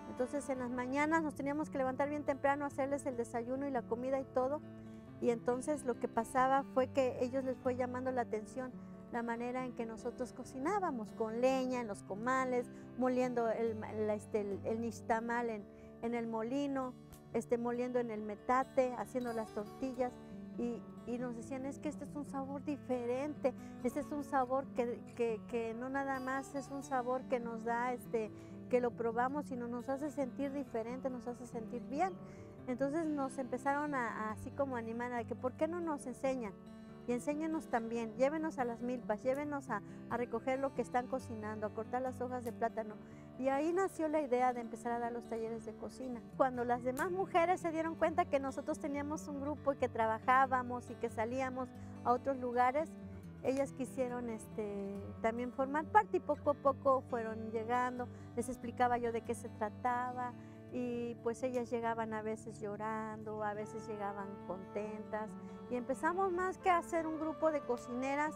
Entonces en las mañanas nos teníamos que levantar bien temprano, hacerles el desayuno y la comida y todo. Y entonces lo que pasaba fue que ellos les fue llamando la atención la manera en que nosotros cocinábamos, con leña en los comales, moliendo el nixtamal en el molino, moliendo en el metate, haciendo las tortillas. Y nos decían, es que este es un sabor diferente, este es un sabor que no nada más es un sabor que nos da, que lo probamos, sino nos hace sentir diferente, nos hace sentir bien. Entonces nos empezaron así como a animar a que, ¿por qué no nos enseñan? Y enséñenos también, llévenos a las milpas, llévenos a recoger lo que están cocinando, a cortar las hojas de plátano. Y ahí nació la idea de empezar a dar los talleres de cocina. Cuando las demás mujeres se dieron cuenta que nosotros teníamos un grupo y que trabajábamos y que salíamos a otros lugares, ellas quisieron también formar parte y poco a poco fueron llegando. Les explicaba yo de qué se trataba y pues ellas llegaban a veces llorando, a veces llegaban contentas. Y empezamos más que a hacer un grupo de cocineras,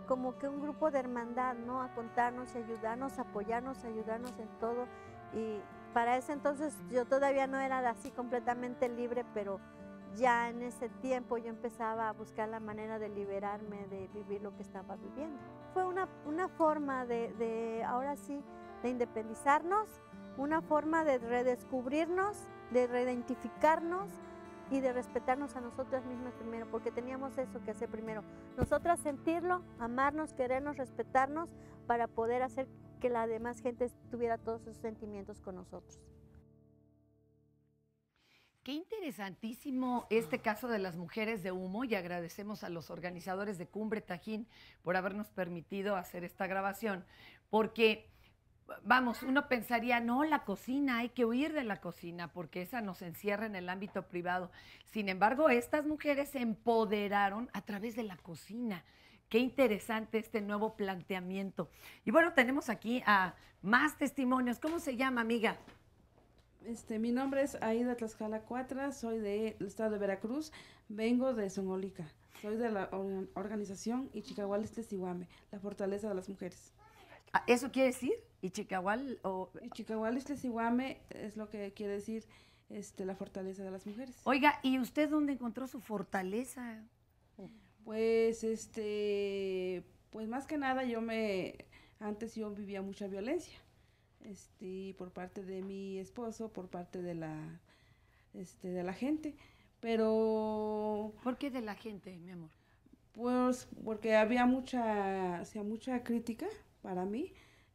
como que un grupo de hermandad, ¿no? A contarnos y ayudarnos, apoyarnos, ayudarnos en todo. Y para ese entonces yo todavía no era así completamente libre, pero ya en ese tiempo yo empezaba a buscar la manera de liberarme, de vivir lo que estaba viviendo. Fue una forma ahora sí, de independizarnos, una forma de redescubrirnos, de reidentificarnos, y de respetarnos a nosotras mismas primero, porque teníamos eso que hacer primero. Nosotras sentirlo, amarnos, querernos, respetarnos, para poder hacer que la demás gente tuviera todos esos sentimientos con nosotros. Qué interesantísimo este caso de las mujeres de humo, y agradecemos a los organizadores de Cumbre Tajín por habernos permitido hacer esta grabación, porque vamos, uno pensaría, no, la cocina, hay que huir de la cocina porque esa nos encierra en el ámbito privado. Sin embargo, estas mujeres se empoderaron a través de la cocina. Qué interesante este nuevo planteamiento. Y bueno, tenemos aquí a más testimonios. ¿Cómo se llama, amiga? Mi nombre es Aida Tlaxcala Cuatra, soy del estado de Veracruz, vengo de Zongolica. Soy de la organización Ichicahualistli-Sihuame, la fortaleza de las mujeres. ¿Eso quiere decir? ¿Ichicahual o...? Ichicahualistli-Sihuame es lo que quiere decir la fortaleza de las mujeres. Oiga, ¿y usted dónde encontró su fortaleza? Pues, pues más que nada antes yo vivía mucha violencia, por parte de mi esposo, por parte de la gente, pero... ¿Por qué de la gente, mi amor? Pues porque había mucha crítica para mí,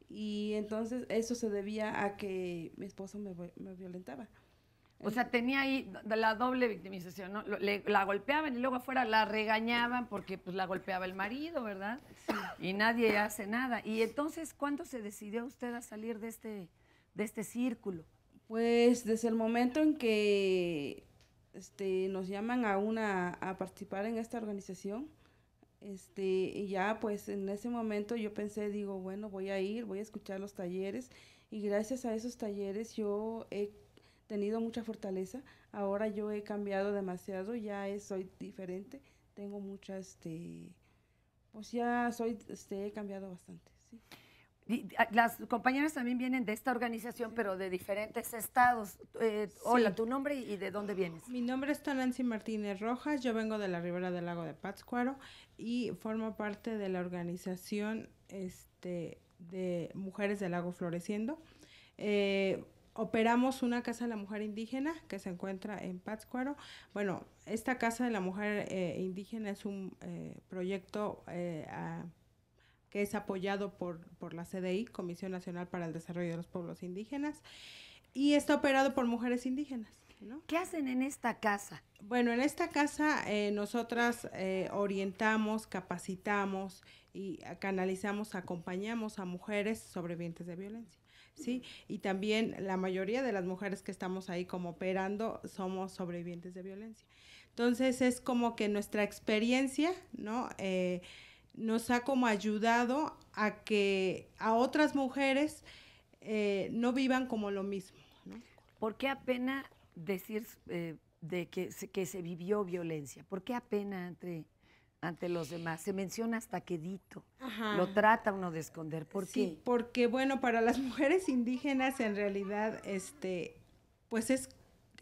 y entonces eso se debía a que mi esposo me violentaba. O sea, tenía ahí la doble victimización, ¿no? La golpeaban y luego afuera la regañaban porque pues la golpeaba el marido, ¿verdad? Sí. Y nadie hace nada. Y entonces, ¿cuándo se decidió usted a salir de este círculo? Pues desde el momento en que nos llaman a participar en esta organización, y ya pues en ese momento yo pensé, digo, bueno, voy a escuchar los talleres, y gracias a esos talleres yo he tenido mucha fortaleza. Ahora yo he cambiado demasiado, soy diferente, tengo muchas, pues ya he cambiado bastante, sí. Y las compañeras también vienen de esta organización, pero de diferentes estados. Hola, ¿tu nombre y de dónde vienes? Mi nombre es Tonancy Martínez Rojas, yo vengo de la Ribera del Lago de Pátzcuaro y formo parte de la organización de Mujeres del Lago Floreciendo. Operamos una Casa de la Mujer Indígena que se encuentra en Pátzcuaro. Bueno, esta Casa de la Mujer Indígena es un proyecto que es apoyado por la CDI, Comisión Nacional para el Desarrollo de los Pueblos Indígenas, y está operado por mujeres indígenas, ¿no? ¿Qué hacen en esta casa? Bueno, en esta casa nosotras orientamos, capacitamos y canalizamos, acompañamos a mujeres sobrevivientes de violencia, ¿sí? Y también la mayoría de las mujeres que estamos ahí como operando somos sobrevivientes de violencia. Entonces es como que nuestra experiencia, ¿no? Nos ha como ayudado a que a otras mujeres no vivan como lo mismo, ¿no? ¿Por qué apena decir de que se vivió violencia? ¿Por qué apena ante los demás? Se menciona hasta quedito. Ajá. Lo trata uno de esconder. ¿Por qué? Sí, porque bueno, para las mujeres indígenas en realidad, pues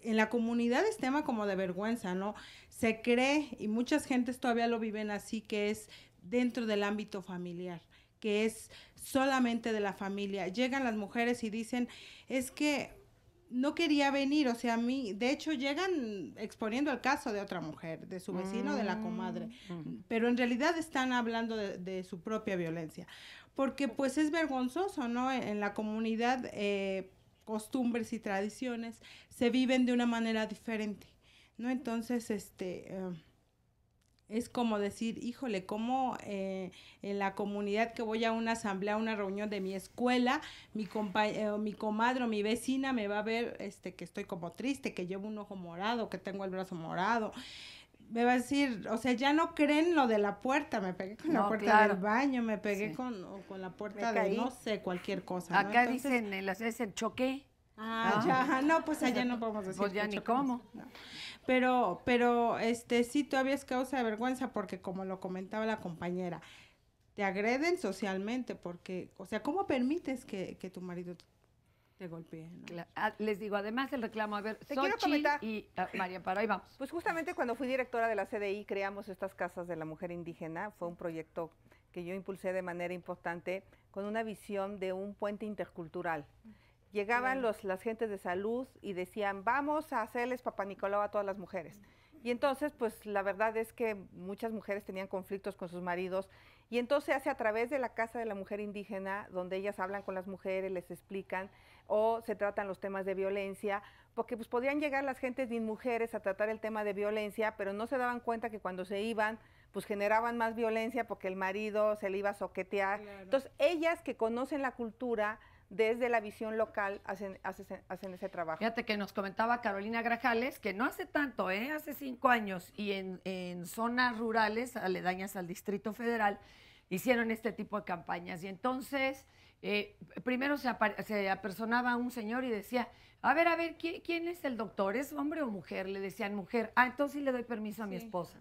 en la comunidad es tema como de vergüenza, ¿no? Se cree, y muchas gentes todavía lo viven así, que es dentro del ámbito familiar, que es solamente de la familia. Llegan las mujeres y dicen, es que no quería venir, o sea, a mí, de hecho llegan exponiendo el caso de otra mujer, de su vecino, de la comadre, pero en realidad están hablando de su propia violencia, porque pues es vergonzoso, ¿no? En la comunidad, costumbres y tradiciones se viven de una manera diferente, ¿no? Entonces, es como decir, híjole, cómo en la comunidad que voy a una asamblea, a una reunión de mi escuela, mi comadre o mi vecina me va a ver que estoy como triste, que llevo un ojo morado, que tengo el brazo morado. Me va a decir, o sea, ya no creen lo de la puerta, me pegué con la puerta del baño, me pegué con la puerta de, no sé, cualquier cosa. Acá ¿no? Entonces, dicen, en las veces choqué. Ya, no, pues allá no podemos decir. Pues ya ni cómo. No. Pero, sí, todavía es causa de vergüenza porque, como lo comentaba la compañera, te agreden socialmente porque, o sea, ¿cómo permites que tu marido te golpee? ¿No? Les digo, además el reclamo, a ver, te quiero comentar. Y María Amparo, ahí vamos. Pues justamente cuando fui directora de la CDI creamos estas casas de la mujer indígena, fue un proyecto que yo impulsé de manera importante con una visión de un puente intercultural. Llegaban las gentes de salud y decían, vamos a hacerles Papá Nicolau a todas las mujeres. Y entonces, pues la verdad es que muchas mujeres tenían conflictos con sus maridos y entonces se hace a través de la Casa de la Mujer Indígena, donde ellas hablan con las mujeres, les explican o se tratan los temas de violencia, porque pues podían llegar las gentes de mujeres a tratar el tema de violencia, pero no se daban cuenta que cuando se iban, pues generaban más violencia porque el marido se le iba a soquetear. Claro. Entonces, ellas que conocen la cultura, desde la visión local hacen ese trabajo. Fíjate que nos comentaba Carolina Grajales que no hace tanto, hace 5 años, y en zonas rurales aledañas al Distrito Federal hicieron este tipo de campañas. Y entonces, primero se apersonaba un señor y decía, a ver, ¿quién es el doctor? ¿Es hombre o mujer? Le decían mujer. Entonces sí le doy permiso a mi esposa.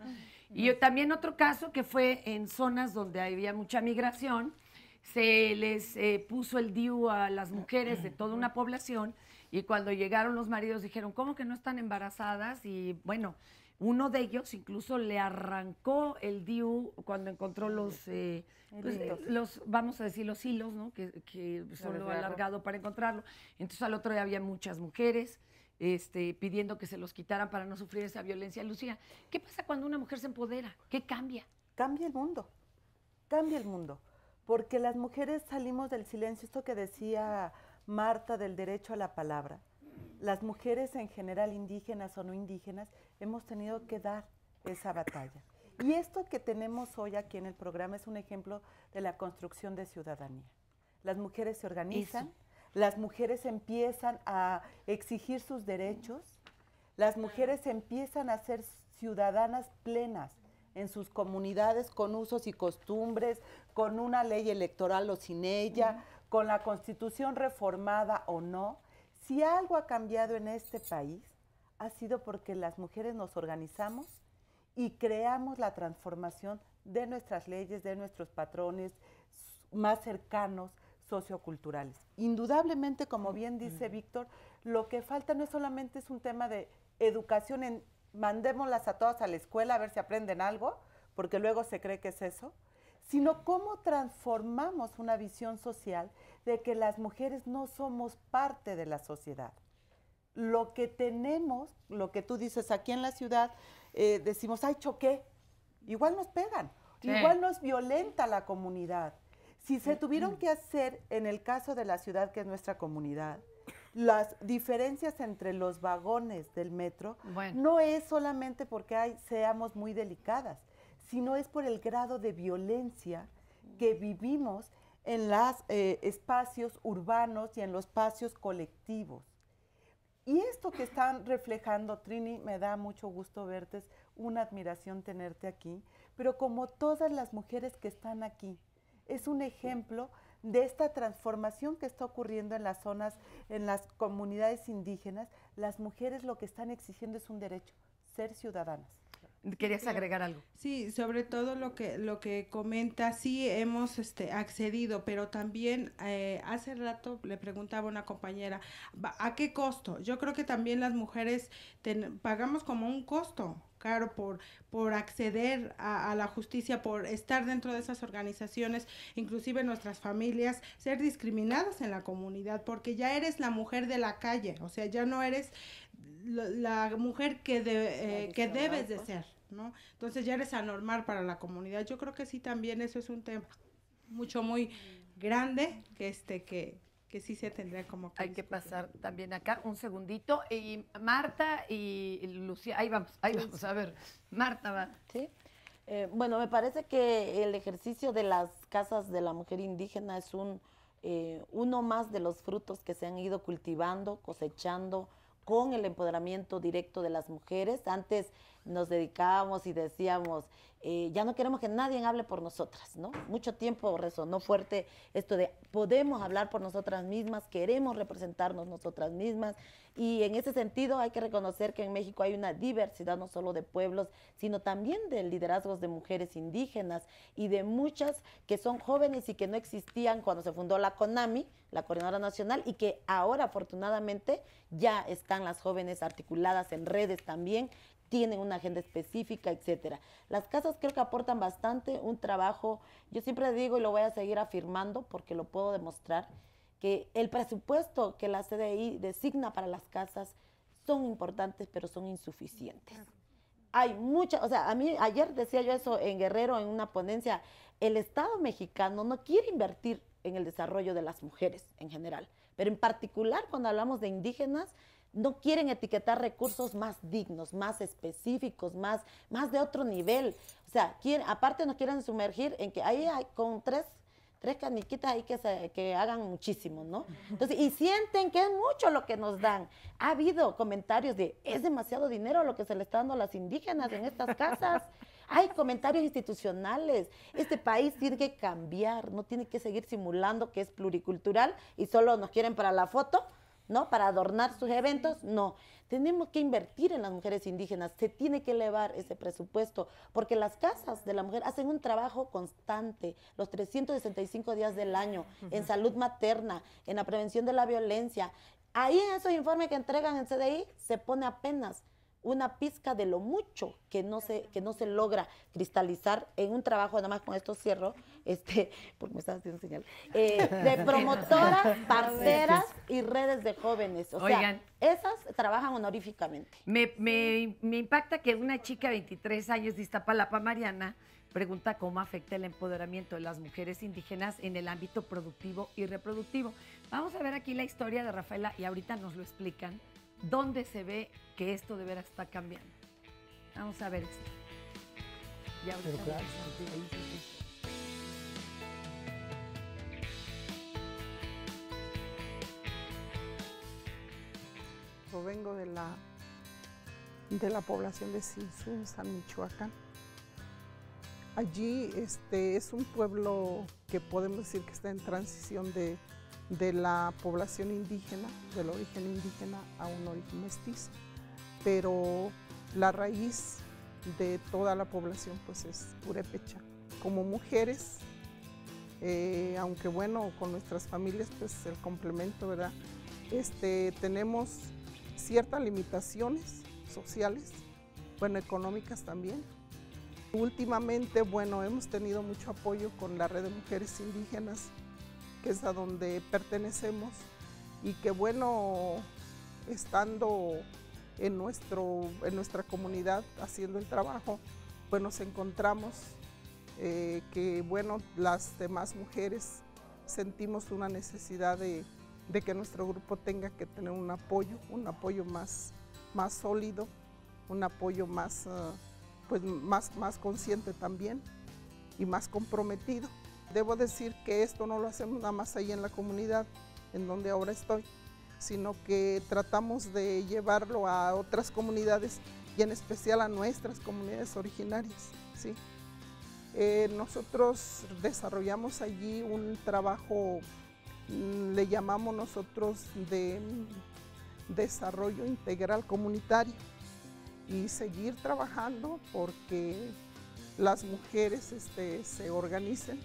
Y también otro caso que fue en zonas donde había mucha migración, se les puso el DIU a las mujeres de toda una población y cuando llegaron los maridos dijeron, ¿cómo que no están embarazadas? Y bueno, uno de ellos incluso le arrancó el DIU cuando encontró los vamos a decir, los hilos, ¿no? que son lo alargado para encontrarlo. Entonces al otro día había muchas mujeres pidiendo que se los quitaran para no sufrir esa violencia. Lucía, ¿qué pasa cuando una mujer se empodera? ¿Qué cambia? Cambia el mundo, cambia el mundo. Porque las mujeres salimos del silencio, esto que decía Marta del derecho a la palabra. Las mujeres en general, indígenas o no indígenas, hemos tenido que dar esa batalla. Y esto que tenemos hoy aquí en el programa es un ejemplo de la construcción de ciudadanía. Las mujeres se organizan, las mujeres empiezan a exigir sus derechos, las mujeres empiezan a ser ciudadanas plenas en sus comunidades con usos y costumbres, con una ley electoral o sin ella, con la Constitución reformada o no. Si algo ha cambiado en este país, ha sido porque las mujeres nos organizamos y creamos la transformación de nuestras leyes, de nuestros patrones más cercanos, socioculturales. Indudablemente, como bien dice Víctor, lo que falta no solamente es un tema de educación mandémoslas a todas a la escuela a ver si aprenden algo, porque luego se cree que es eso, sino cómo transformamos una visión social de que las mujeres no somos parte de la sociedad. Lo que tenemos, lo que tú dices aquí en la ciudad, decimos, ¡ay, choqué! Igual nos pegan, igual nos violenta la comunidad. Si se tuvieron que hacer, en el caso de la ciudad, que es nuestra comunidad, las diferencias entre los vagones del metro no es solamente porque seamos muy delicadas, sino es por el grado de violencia que vivimos en los espacios urbanos y en los espacios colectivos. Y esto que están reflejando, Trini, me da mucho gusto verte, es una admiración tenerte aquí, pero como todas las mujeres que están aquí, es un ejemplo de esta transformación que está ocurriendo en las zonas, en las comunidades indígenas. Las mujeres lo que están exigiendo es un derecho, ser ciudadanas. ¿Querías agregar algo? Sí, sobre todo lo que comenta, sí hemos accedido, pero también hace rato le preguntaba a una compañera, ¿a qué costo? Yo creo que también las mujeres pagamos como un costo caro por acceder a la justicia, por estar dentro de esas organizaciones, inclusive nuestras familias, ser discriminadas en la comunidad, porque ya eres la mujer de la calle, o sea, ya no eres la mujer que debes de ser, ¿no? Entonces ya eres anormal para la comunidad. Yo creo que sí, también eso es un tema muy grande que sí se tendría como que... Hay que pasar también acá un segundito. Y Marta y Lucía, ahí vamos, a ver, Marta va. Sí, Bueno, me parece que el ejercicio de las casas de la mujer indígena es uno más de los frutos que se han ido cultivando, cosechando con el empoderamiento directo de las mujeres. Antes nos dedicábamos y decíamos, ya no queremos que nadie hable por nosotras, ¿no? Mucho tiempo resonó fuerte esto de podemos hablar por nosotras mismas, queremos representarnos nosotras mismas, y en ese sentido hay que reconocer que en México hay una diversidad no solo de pueblos, sino también de liderazgos de mujeres indígenas y de muchas que son jóvenes y que no existían cuando se fundó la CONAMI, la Coordinadora Nacional, y que ahora afortunadamente ya están las jóvenes articuladas en redes también, tienen una agenda específica, etcétera. Las casas creo que aportan bastante un trabajo, yo siempre digo y lo voy a seguir afirmando porque lo puedo demostrar, que el presupuesto que la CDI designa para las casas son importantes, pero son insuficientes. Hay muchas, o sea, a mí ayer decía yo eso en Guerrero en una ponencia, el Estado mexicano no quiere invertir en el desarrollo de las mujeres en general, pero en particular cuando hablamos de indígenas, no quieren etiquetar recursos más dignos, más específicos, más de otro nivel. O sea, aparte nos quieren sumergir en que ahí hay con tres caniquitas ahí que hagan muchísimo, ¿no? Entonces, y sienten que es mucho lo que nos dan. Ha habido comentarios de, es demasiado dinero lo que se le está dando a las indígenas en estas casas. Hay comentarios institucionales. Este país tiene que cambiar, no tiene que seguir simulando que es pluricultural y solo nos quieren para la foto, ¿no? Para adornar sus eventos, no. Tenemos que invertir en las mujeres indígenas, se tiene que elevar ese presupuesto, porque las casas de la mujer hacen un trabajo constante, los 365 días del año, en salud materna, en la prevención de la violencia. Ahí en esos informes que entregan en CDI se pone apenas una pizca de lo mucho que no se logra cristalizar en un trabajo, nada más con esto cierro, porque me estás haciendo señal, de promotoras, parceras y redes de jóvenes. O sea, esas trabajan honoríficamente. Me impacta que una chica de 23 años de Iztapalapa, Mariana, pregunta cómo afecta el empoderamiento de las mujeres indígenas en el ámbito productivo y reproductivo. Vamos a ver aquí la historia de Rafaela y ahorita nos lo explican. ¿Dónde se ve que esto de veras está cambiando? Vamos a ver esto. Ya pero claro, Provengo de la población de Silsunzán, Michoacán. Allí es un pueblo que podemos decir que está en transición de la población indígena, del origen indígena a un origen mestizo, pero la raíz de toda la población pues es purépecha. Como mujeres, aunque bueno, con nuestras familias pues el complemento, ¿verdad? Tenemos ciertas limitaciones sociales, bueno, económicas también. Últimamente, bueno, hemos tenido mucho apoyo con la Red de Mujeres Indígenas, que es a donde pertenecemos, y que bueno, estando en nuestra comunidad haciendo el trabajo, pues nos encontramos que bueno, las demás mujeres sentimos una necesidad de que nuestro grupo tenga que tener un apoyo más sólido, un apoyo más consciente también y más comprometido. Debo decir que esto no lo hacemos nada más ahí en la comunidad, en donde ahora estoy, sino que tratamos de llevarlo a otras comunidades y en especial a nuestras comunidades originarias, ¿sí? Nosotros desarrollamos allí un trabajo, le llamamos nosotros de desarrollo integral comunitario, y seguir trabajando porque las mujeres se organicen,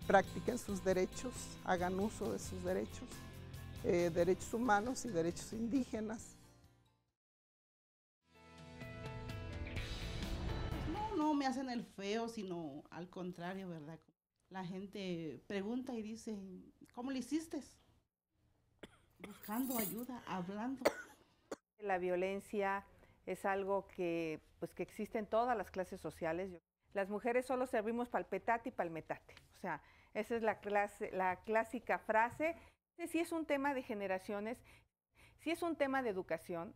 practiquen sus derechos, hagan uso de sus derechos, derechos humanos y derechos indígenas. No me hacen el feo, sino al contrario, ¿verdad? La gente pregunta y dice, ¿cómo le hiciste? Buscando ayuda, hablando. La violencia es algo que existe en todas las clases sociales. Las mujeres solo servimos para el petate y para el metate. O sea, esa es la clásica frase. Si es un tema de generaciones, si es un tema de educación,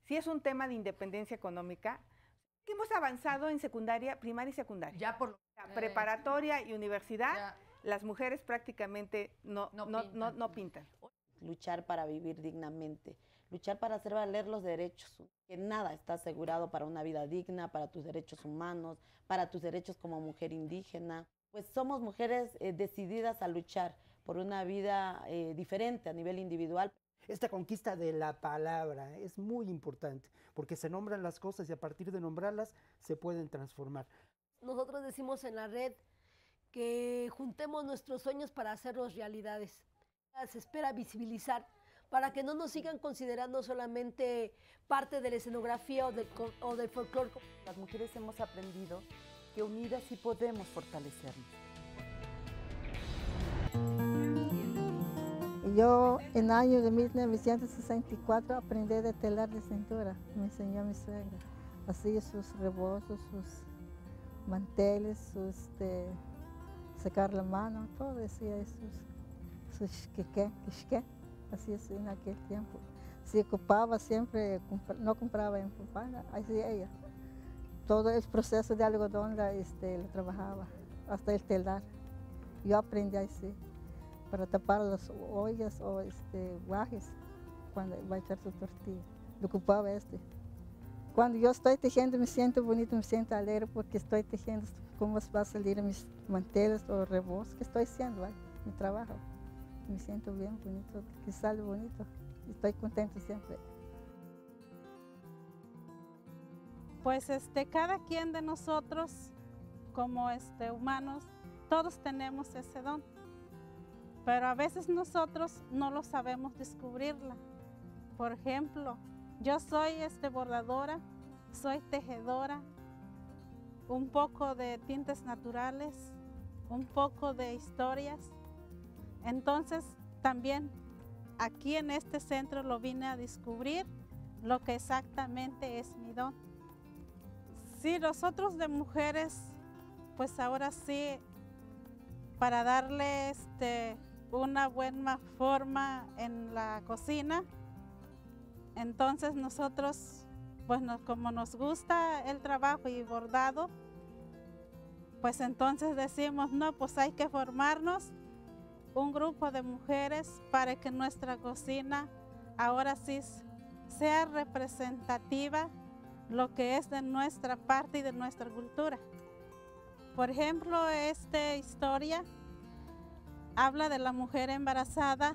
si es un tema de independencia económica, Que hemos avanzado en secundaria, primaria y secundaria. Ya por preparatoria y universidad, las mujeres prácticamente no pintan. Luchar para vivir dignamente, luchar para hacer valer los derechos, que nada está asegurado para una vida digna, para tus derechos humanos, para tus derechos como mujer indígena. Pues somos mujeres decididas a luchar por una vida diferente a nivel individual. Esta conquista de la palabra es muy importante, porque se nombran las cosas y a partir de nombrarlas se pueden transformar. Nosotros decimos en la red que juntemos nuestros sueños para hacerlos realidades. Se espera visibilizar para que no nos sigan considerando solamente parte de la escenografía o del folclore. Las mujeres hemos aprendido que unidas sí podemos fortalecernos. Yo en el año de 1964 aprendí de telar de cintura, me enseñó mi suegra. Hacía sus rebozos, sus manteles, secar la mano, todo decía eso. Sus quisqué, así es en aquel tiempo. Se ocupaba siempre, no compraba en Pupana, hacía ella. Todo el proceso de algodón lo trabajaba, hasta el telar. Yo aprendí así, para tapar las ollas o guajes, cuando va a echar su tortilla. Lo ocupaba Cuando yo estoy tejiendo me siento bonito, me siento alegre porque estoy tejiendo cómo va a salir mis manteles o rebozos que estoy haciendo, mi trabajo. Me siento bien bonito, que sale bonito. Estoy contento siempre. Pues cada quien de nosotros, como humanos, todos tenemos ese don. Pero a veces nosotros no lo sabemos descubrirla. Por ejemplo, yo soy bordadora, soy tejedora, un poco de tintes naturales, un poco de historias. Entonces, también aquí en este centro lo vine a descubrir lo que exactamente es mi don. Sí, nosotros de mujeres, pues ahora sí, para darle una buena forma en la cocina, entonces nosotros, pues como nos gusta el trabajo y bordado, pues entonces decimos, no, pues hay que formarnos un grupo de mujeres para que nuestra cocina ahora sí sea representativa lo que es de nuestra parte y de nuestra cultura. Por ejemplo, esta historia habla de la mujer embarazada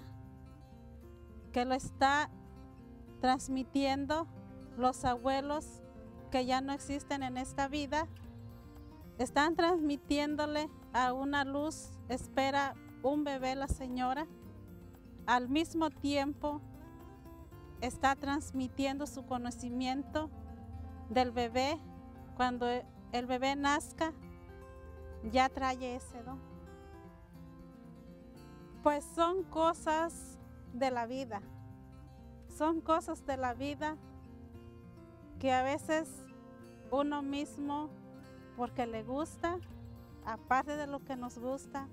que lo está transmitiendo los abuelos que ya no existen en esta vida. Están transmitiéndole a una luz, espera un bebé la señora, al mismo tiempo está transmitiendo su conocimiento del bebé. Cuando el bebé nazca, ya trae ese don. Pues son cosas de la vida, son cosas de la vida que a veces uno mismo, porque le gusta, aparte de lo que nos gusta,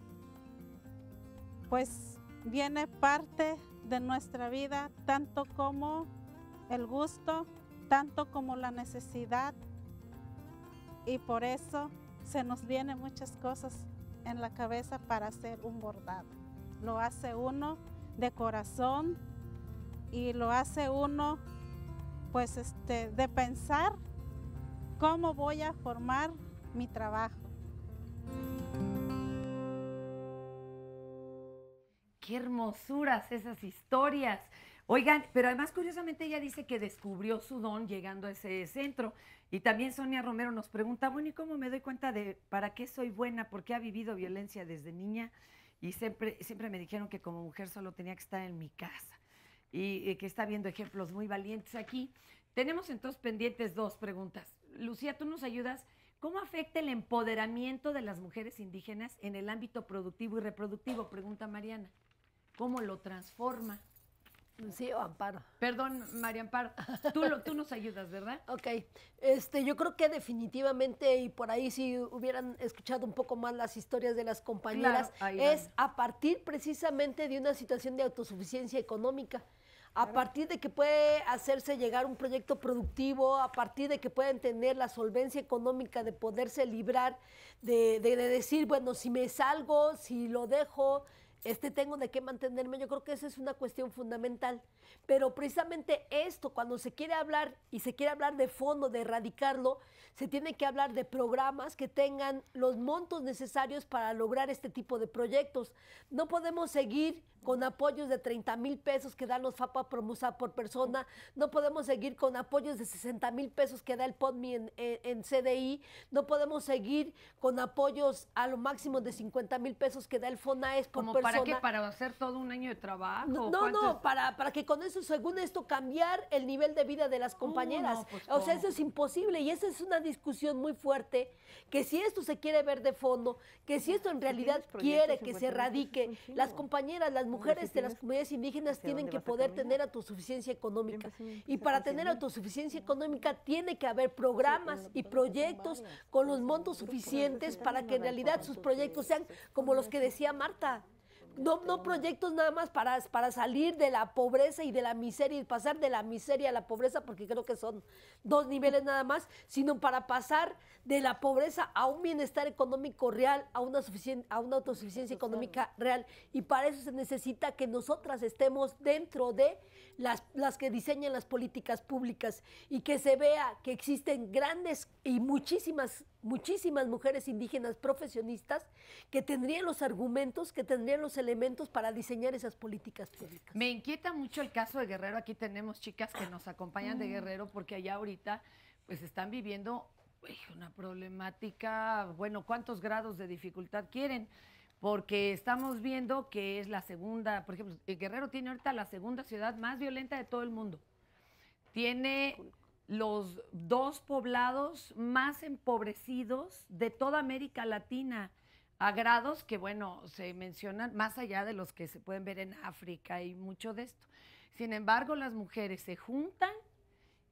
pues viene parte de nuestra vida, tanto como el gusto, tanto como la necesidad, y por eso se nos vienen muchas cosas en la cabeza para hacer un bordado. Lo hace uno de corazón y lo hace uno pues de pensar cómo voy a formar mi trabajo. Qué hermosuras esas historias. Oigan, pero además curiosamente ella dice que descubrió su don llegando a ese centro. Y también Sonia Romero nos pregunta, bueno, ¿y cómo me doy cuenta de para qué soy buena? Porque ha vivido violencia desde niña y siempre me dijeron que como mujer solo tenía que estar en mi casa. Y que está viendo ejemplos muy valientes aquí. Tenemos entonces pendientes dos preguntas. Lucía, tú nos ayudas. ¿Cómo afecta el empoderamiento de las mujeres indígenas en el ámbito productivo y reproductivo? Pregunta Mariana. ¿Cómo lo transforma? Sí, Amparo. Perdón, María Amparo. Tú nos ayudas, ¿verdad? Ok. Yo creo que definitivamente, y por ahí si hubieran escuchado un poco más las historias de las compañeras, claro, es a partir precisamente de una situación de autosuficiencia económica. a partir de que puede hacerse llegar un proyecto productivo, a partir de que pueden tener la solvencia económica de poderse librar de decir, bueno, si me salgo, si lo dejo, tengo de qué mantenerme. Yo creo que esa es una cuestión fundamental. Pero precisamente esto, cuando se quiere hablar y se quiere hablar de fondo, de erradicarlo, se tiene que hablar de programas que tengan los montos necesarios para lograr este tipo de proyectos. No podemos seguir con apoyos de 30,000 pesos que dan los FAPA Promusa por persona, no podemos seguir con apoyos de 60,000 pesos que da el PODMI en CDI, no podemos seguir con apoyos a lo máximo de 50,000 pesos que da el FONAES por persona. ¿Para qué? ¿Para hacer todo un año de trabajo? No, para que con eso, según esto, cambiar el nivel de vida de las compañeras. Pues, o sea, eso es imposible y esa es una discusión muy fuerte, que si esto se quiere ver de fondo, que si esto en realidad quiere que se erradique, las compañeras, las mujeres de las comunidades indígenas tienen que poder tener autosuficiencia económica. Y para tener autosuficiencia económica tiene que haber programas y proyectos con los montos suficientes para que en realidad sus proyectos sean como los que decía Marta. No proyectos nada más para salir de la pobreza y de la miseria y pasar de la miseria a la pobreza, porque creo que son 2 niveles nada más, sino para pasar de la pobreza a un bienestar económico real, a una autosuficiencia económica real. Y para eso se necesita que nosotras estemos dentro de las que diseñan las políticas públicas y que se vea que existen grandes y muchísimas mujeres indígenas profesionistas que tendrían los argumentos, que tendrían los elementos para diseñar esas políticas públicas. Me inquieta mucho el caso de Guerrero. Aquí tenemos chicas que nos acompañan de Guerrero porque allá ahorita pues están viviendo una problemática, bueno, ¿cuántos grados de dificultad quieren? Porque estamos viendo que es la segunda, por ejemplo, Guerrero tiene ahorita la segunda ciudad más violenta de todo el mundo. Tiene los 2 poblados más empobrecidos de toda América Latina, a grados que, bueno, se mencionan más allá de los que se pueden ver en África y mucho de esto. Sin embargo, las mujeres se juntan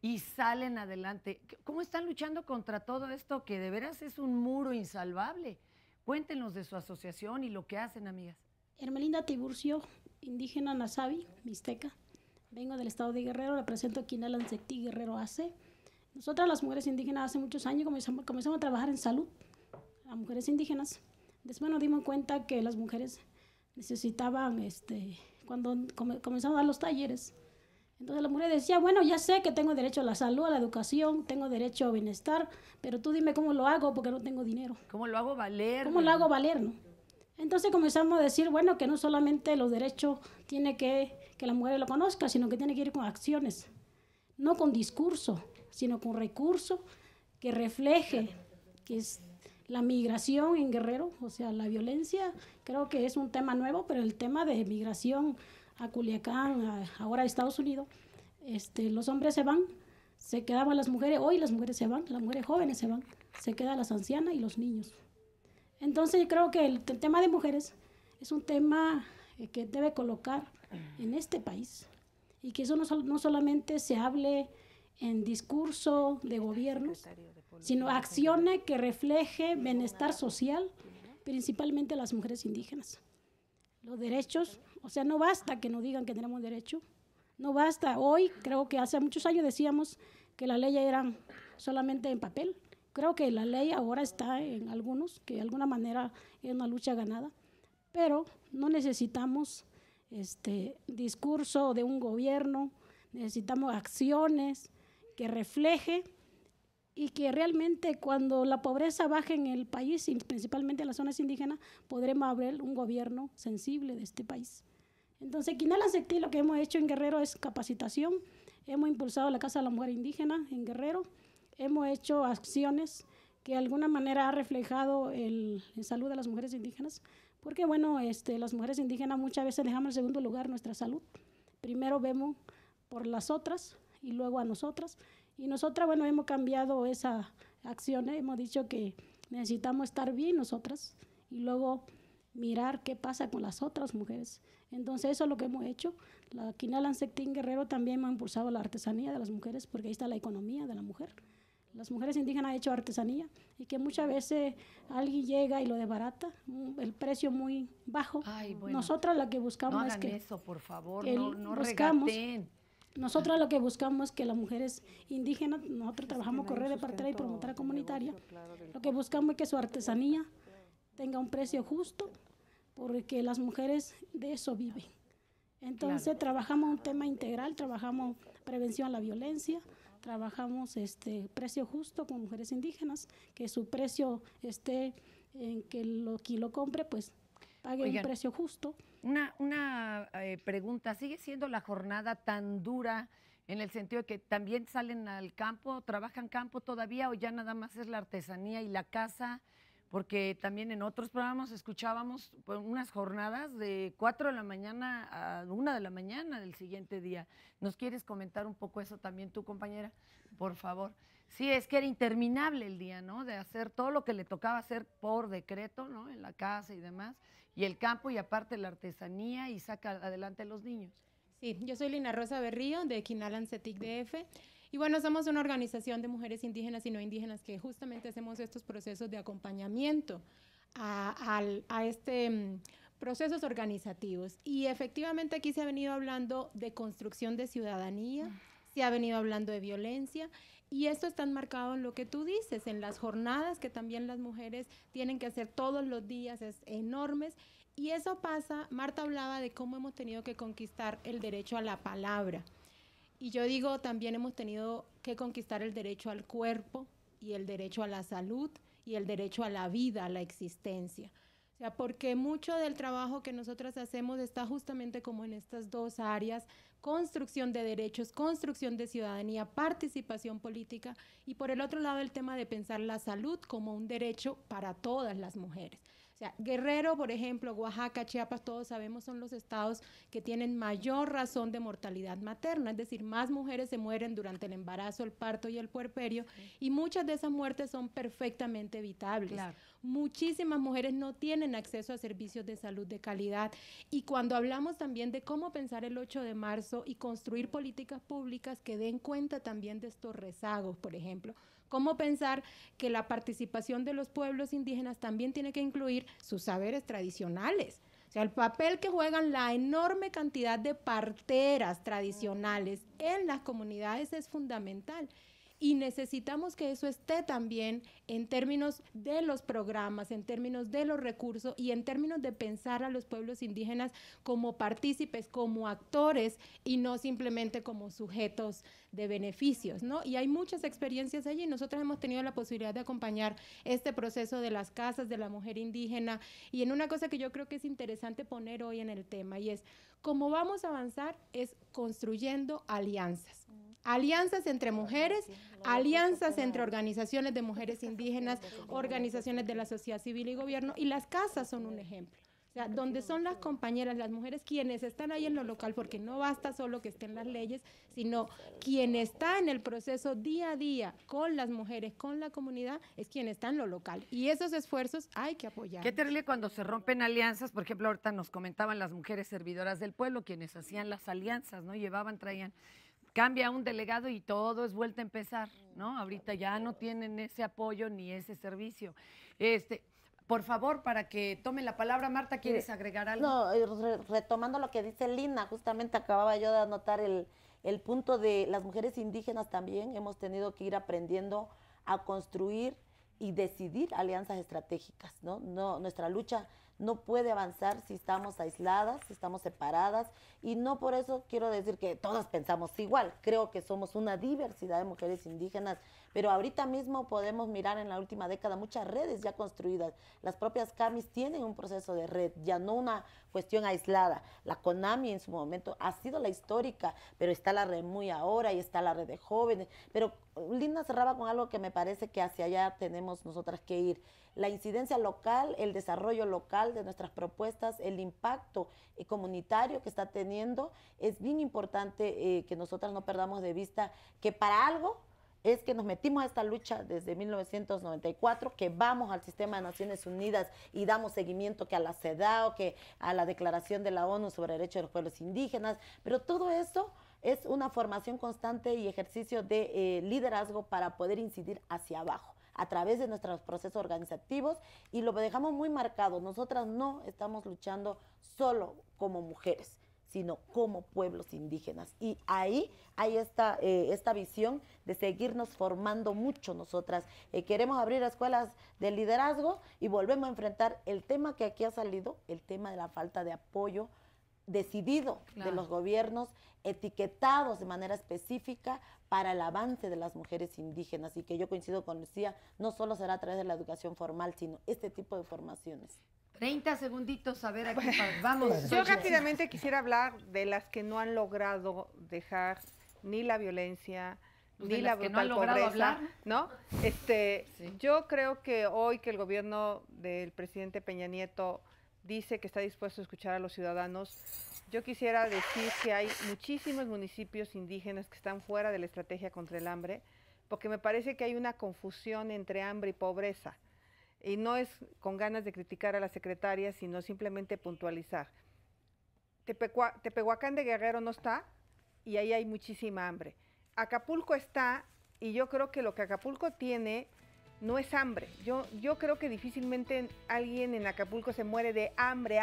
y salen adelante. ¿Cómo están luchando contra todo esto que de veras es un muro insalvable? Cuéntenos de su asociación y lo que hacen, amigas. Hermelinda Tiburcio, indígena Nasabi, mixteca. Vengo del estado de Guerrero, represento a Quinalan Sectí Guerrero AC. Nosotras las mujeres indígenas hace muchos años comenzamos a trabajar en salud, las mujeres indígenas. Después nos dimos cuenta que las mujeres necesitaban, cuando comenzamos a dar los talleres, entonces la mujer decía, bueno, ya sé que tengo derecho a la salud, a la educación, tengo derecho a bienestar, pero tú dime cómo lo hago porque no tengo dinero. ¿Cómo lo hago valer? ¿Cómo lo hago valer, no? Entonces comenzamos a decir, bueno, que no solamente los derechos tiene que la mujer lo conozca, sino que tiene que ir con acciones, no con discurso, sino con recursos que refleje que es la migración en Guerrero, o sea, la violencia, creo que es un tema nuevo, pero el tema de migración a Culiacán, ahora a Estados Unidos, los hombres se van, se quedaban las mujeres, hoy las mujeres se van, las mujeres jóvenes se van, se quedan las ancianas y los niños. Entonces yo creo que el tema de mujeres es un tema que debe colocar en este país y que eso no solamente se hable en discurso de gobiernos, sino acciones que refleje bienestar social, principalmente las mujeres indígenas. Los derechos, o sea, no basta que nos digan que tenemos derecho, no basta. Hoy, creo que hace muchos años decíamos que la ley era solamente en papel. Creo que la ley ahora está en algunos, que de alguna manera es una lucha ganada, pero no necesitamos discurso de un gobierno, necesitamos acciones que refleje y que realmente cuando la pobreza baje en el país, y principalmente en las zonas indígenas, podremos abrir un gobierno sensible de este país. Entonces, Quinalan Sectí, lo que hemos hecho en Guerrero es capacitación, hemos impulsado la Casa de la Mujer Indígena en Guerrero, hemos hecho acciones que de alguna manera ha reflejado en salud de las mujeres indígenas, porque bueno, las mujeres indígenas muchas veces dejamos en segundo lugar nuestra salud. Primero vemos por las otras y luego a nosotras. Y nosotras, bueno, hemos cambiado esa acción, hemos dicho que necesitamos estar bien nosotras y luego mirar qué pasa con las otras mujeres. Entonces eso es lo que hemos hecho. La Quinalan Sectí Guerrero también hemos impulsado la artesanía de las mujeres porque ahí está la economía de la mujer. Las mujeres indígenas han hecho artesanía y que muchas veces alguien llega y lo desbarata, el precio muy bajo. Ay, bueno, nosotras lo que buscamos no hagan es que eso, por favor, que no buscamos, regateen. Nosotros lo que buscamos es que las mujeres indígenas, nosotros trabajamos con red de partera y promotora comunitaria, lo que buscamos es que su artesanía tenga un precio justo, porque las mujeres de eso viven. Entonces trabajamos un tema integral, trabajamos prevención a la violencia, trabajamos precio justo con mujeres indígenas, que su precio esté en que quien lo compre pues pague un precio justo. Una pregunta, ¿sigue siendo la jornada tan dura en el sentido de que también salen al campo, trabajan campo todavía, o ya nada más es la artesanía y la casa? Porque también en otros programas escuchábamos unas jornadas de 4 de la mañana a 1 de la mañana del siguiente día. ¿Nos quieres comentar un poco eso también tú, compañera? Por favor. Sí, es que era interminable el día, ¿no? De hacer todo lo que le tocaba hacer por decreto, ¿no? En la casa y demás, y el campo y aparte la artesanía, y saca adelante a los niños. Sí, yo soy Lina Rosa Berrío de Quinalan CETIC DF. Y bueno, somos una organización de mujeres indígenas y no indígenas que justamente hacemos estos procesos de acompañamiento a procesos organizativos. Y efectivamente aquí se ha venido hablando de construcción de ciudadanía, se ha venido hablando de violencia, y esto está enmarcado en lo que tú dices, en las jornadas que también las mujeres tienen que hacer todos los días, es enormes. Y eso pasa, Marta hablaba de cómo hemos tenido que conquistar el derecho a la palabra. Y yo digo, también hemos tenido que conquistar el derecho al cuerpo y el derecho a la salud y el derecho a la vida, a la existencia. O sea, porque mucho del trabajo que nosotras hacemos está justamente como en estas dos áreas: construcción de derechos, construcción de ciudadanía, participación política, y por el otro lado el tema de pensar la salud como un derecho para todas las mujeres. O sea, Guerrero, por ejemplo, Oaxaca, Chiapas, todos sabemos, son los estados que tienen mayor razón de mortalidad materna, es decir, más mujeres se mueren durante el embarazo, el parto y el puerperio, y muchas de esas muertes son perfectamente evitables. Claro. Muchísimas mujeres no tienen acceso a servicios de salud de calidad, y cuando hablamos también de cómo pensar el 8 de marzo y construir políticas públicas que den cuenta también de estos rezagos, por ejemplo, cómo pensar que la participación de los pueblos indígenas también tiene que incluir sus saberes tradicionales. O sea, el papel que juegan la enorme cantidad de parteras tradicionales en las comunidades es fundamental. Y necesitamos que eso esté también en términos de los programas, en términos de los recursos y en términos de pensar a los pueblos indígenas como partícipes, como actores y no simplemente como sujetos de beneficios, ¿no? Y hay muchas experiencias allí. Nosotros hemos tenido la posibilidad de acompañar este proceso de las casas de la mujer indígena, y en una cosa que yo creo que es interesante poner hoy en el tema, y es cómo vamos a avanzar es construyendo alianzas. Alianzas entre mujeres, alianzas entre organizaciones de mujeres indígenas, organizaciones de la sociedad civil y gobierno, y las casas son un ejemplo. O sea, donde son las compañeras, las mujeres quienes están ahí en lo local, porque no basta solo que estén las leyes, sino quien está en el proceso día a día con las mujeres, con la comunidad, es quien está en lo local. Y esos esfuerzos hay que apoyar. Qué terrible cuando se rompen alianzas. Por ejemplo, ahorita nos comentaban las mujeres servidoras del pueblo, quienes hacían las alianzas, ¿no? Llevaban, traían. Cambia un delegado y todo es vuelta a empezar, ¿no? Ahorita ya no tienen ese apoyo ni ese servicio. Por favor, para que tome la palabra, Marta, ¿quieres agregar algo? No, retomando lo que dice Lina, justamente acababa yo de anotar el punto de las mujeres indígenas también. Hemos tenido que ir aprendiendo a construir y decidir alianzas estratégicas, ¿no? Nuestra lucha no puede avanzar si estamos aisladas, si estamos separadas, y no por eso quiero decir que todas pensamos igual. Creo que somos una diversidad de mujeres indígenas, pero ahorita mismo podemos mirar en la última década muchas redes ya construidas. Las propias CAMIS tienen un proceso de red, ya no una cuestión aislada. La CONAMI en su momento ha sido la histórica, pero está la red Muy Ahora y está la red de jóvenes. Pero Linda cerraba con algo que me parece que hacia allá tenemos nosotras que ir. La incidencia local, el desarrollo local de nuestras propuestas, el impacto comunitario que está teniendo, es bien importante que nosotras no perdamos de vista que para algo es que nos metimos a esta lucha desde 1994, que vamos al sistema de Naciones Unidas y damos seguimiento que a la CEDAW, que a la Declaración de la ONU sobre Derechos de los Pueblos Indígenas, pero todo eso es una formación constante y ejercicio de liderazgo para poder incidir hacia abajo a través de nuestros procesos organizativos, y lo dejamos muy marcado. Nosotras no estamos luchando solo como mujeres, sino como pueblos indígenas. Y ahí hay esta visión de seguirnos formando mucho nosotras. Queremos abrir escuelas de liderazgo y volvemos a enfrentar el tema que aquí ha salido, el tema de la falta de apoyo decidido de los gobiernos, etiquetados de manera específica para el avance de las mujeres indígenas, y que yo coincido con Lucía, no solo será a través de la educación formal, sino este tipo de formaciones. 30 segunditos, a ver, aquí vamos. Yo rápidamente quisiera hablar de las que no han logrado dejar ni la violencia, ni la brutal pobreza, ¿no? Yo creo que hoy que el gobierno del presidente Peña Nieto dice que está dispuesto a escuchar a los ciudadanos, yo quisiera decir que hay muchísimos municipios indígenas que están fuera de la estrategia contra el hambre, porque me parece que hay una confusión entre hambre y pobreza. Y no es con ganas de criticar a la secretaria, sino simplemente puntualizar. Tepehuacán de Guerrero no está, y ahí hay muchísima hambre. Acapulco está, y yo creo que lo que Acapulco tiene no es hambre. Yo creo que difícilmente alguien en Acapulco se muere de hambre,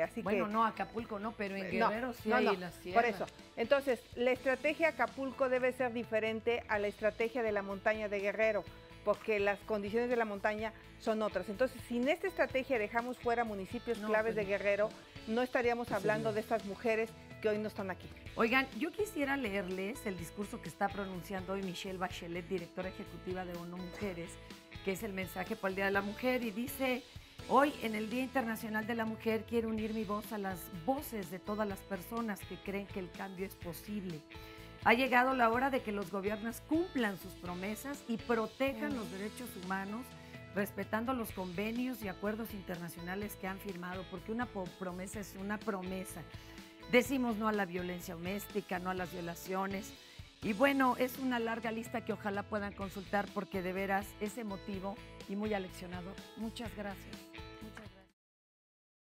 así bueno, no, Acapulco no, pero en Guerrero sí hay la sierra. Por eso. Entonces, la estrategia Acapulco debe ser diferente a la estrategia de la montaña de Guerrero, porque las condiciones de la montaña son otras. Entonces, si en esta estrategia dejamos fuera municipios claves de Guerrero, no estaríamos hablando de estas mujeres que hoy no están aquí. Oigan, yo quisiera leerles el discurso que está pronunciando hoy Michelle Bachelet, directora ejecutiva de ONU Mujeres, que es el mensaje por el Día de la Mujer, y dice: hoy, en el Día Internacional de la Mujer, quiero unir mi voz a las voces de todas las personas que creen que el cambio es posible. Ha llegado la hora de que los gobiernos cumplan sus promesas y protejan los derechos humanos, respetando los convenios y acuerdos internacionales que han firmado, porque una promesa es una promesa. Decimos no a la violencia doméstica, no a las violaciones. Y bueno, es una larga lista que ojalá puedan consultar, porque de veras es emotivo y muy aleccionador. Muchas gracias.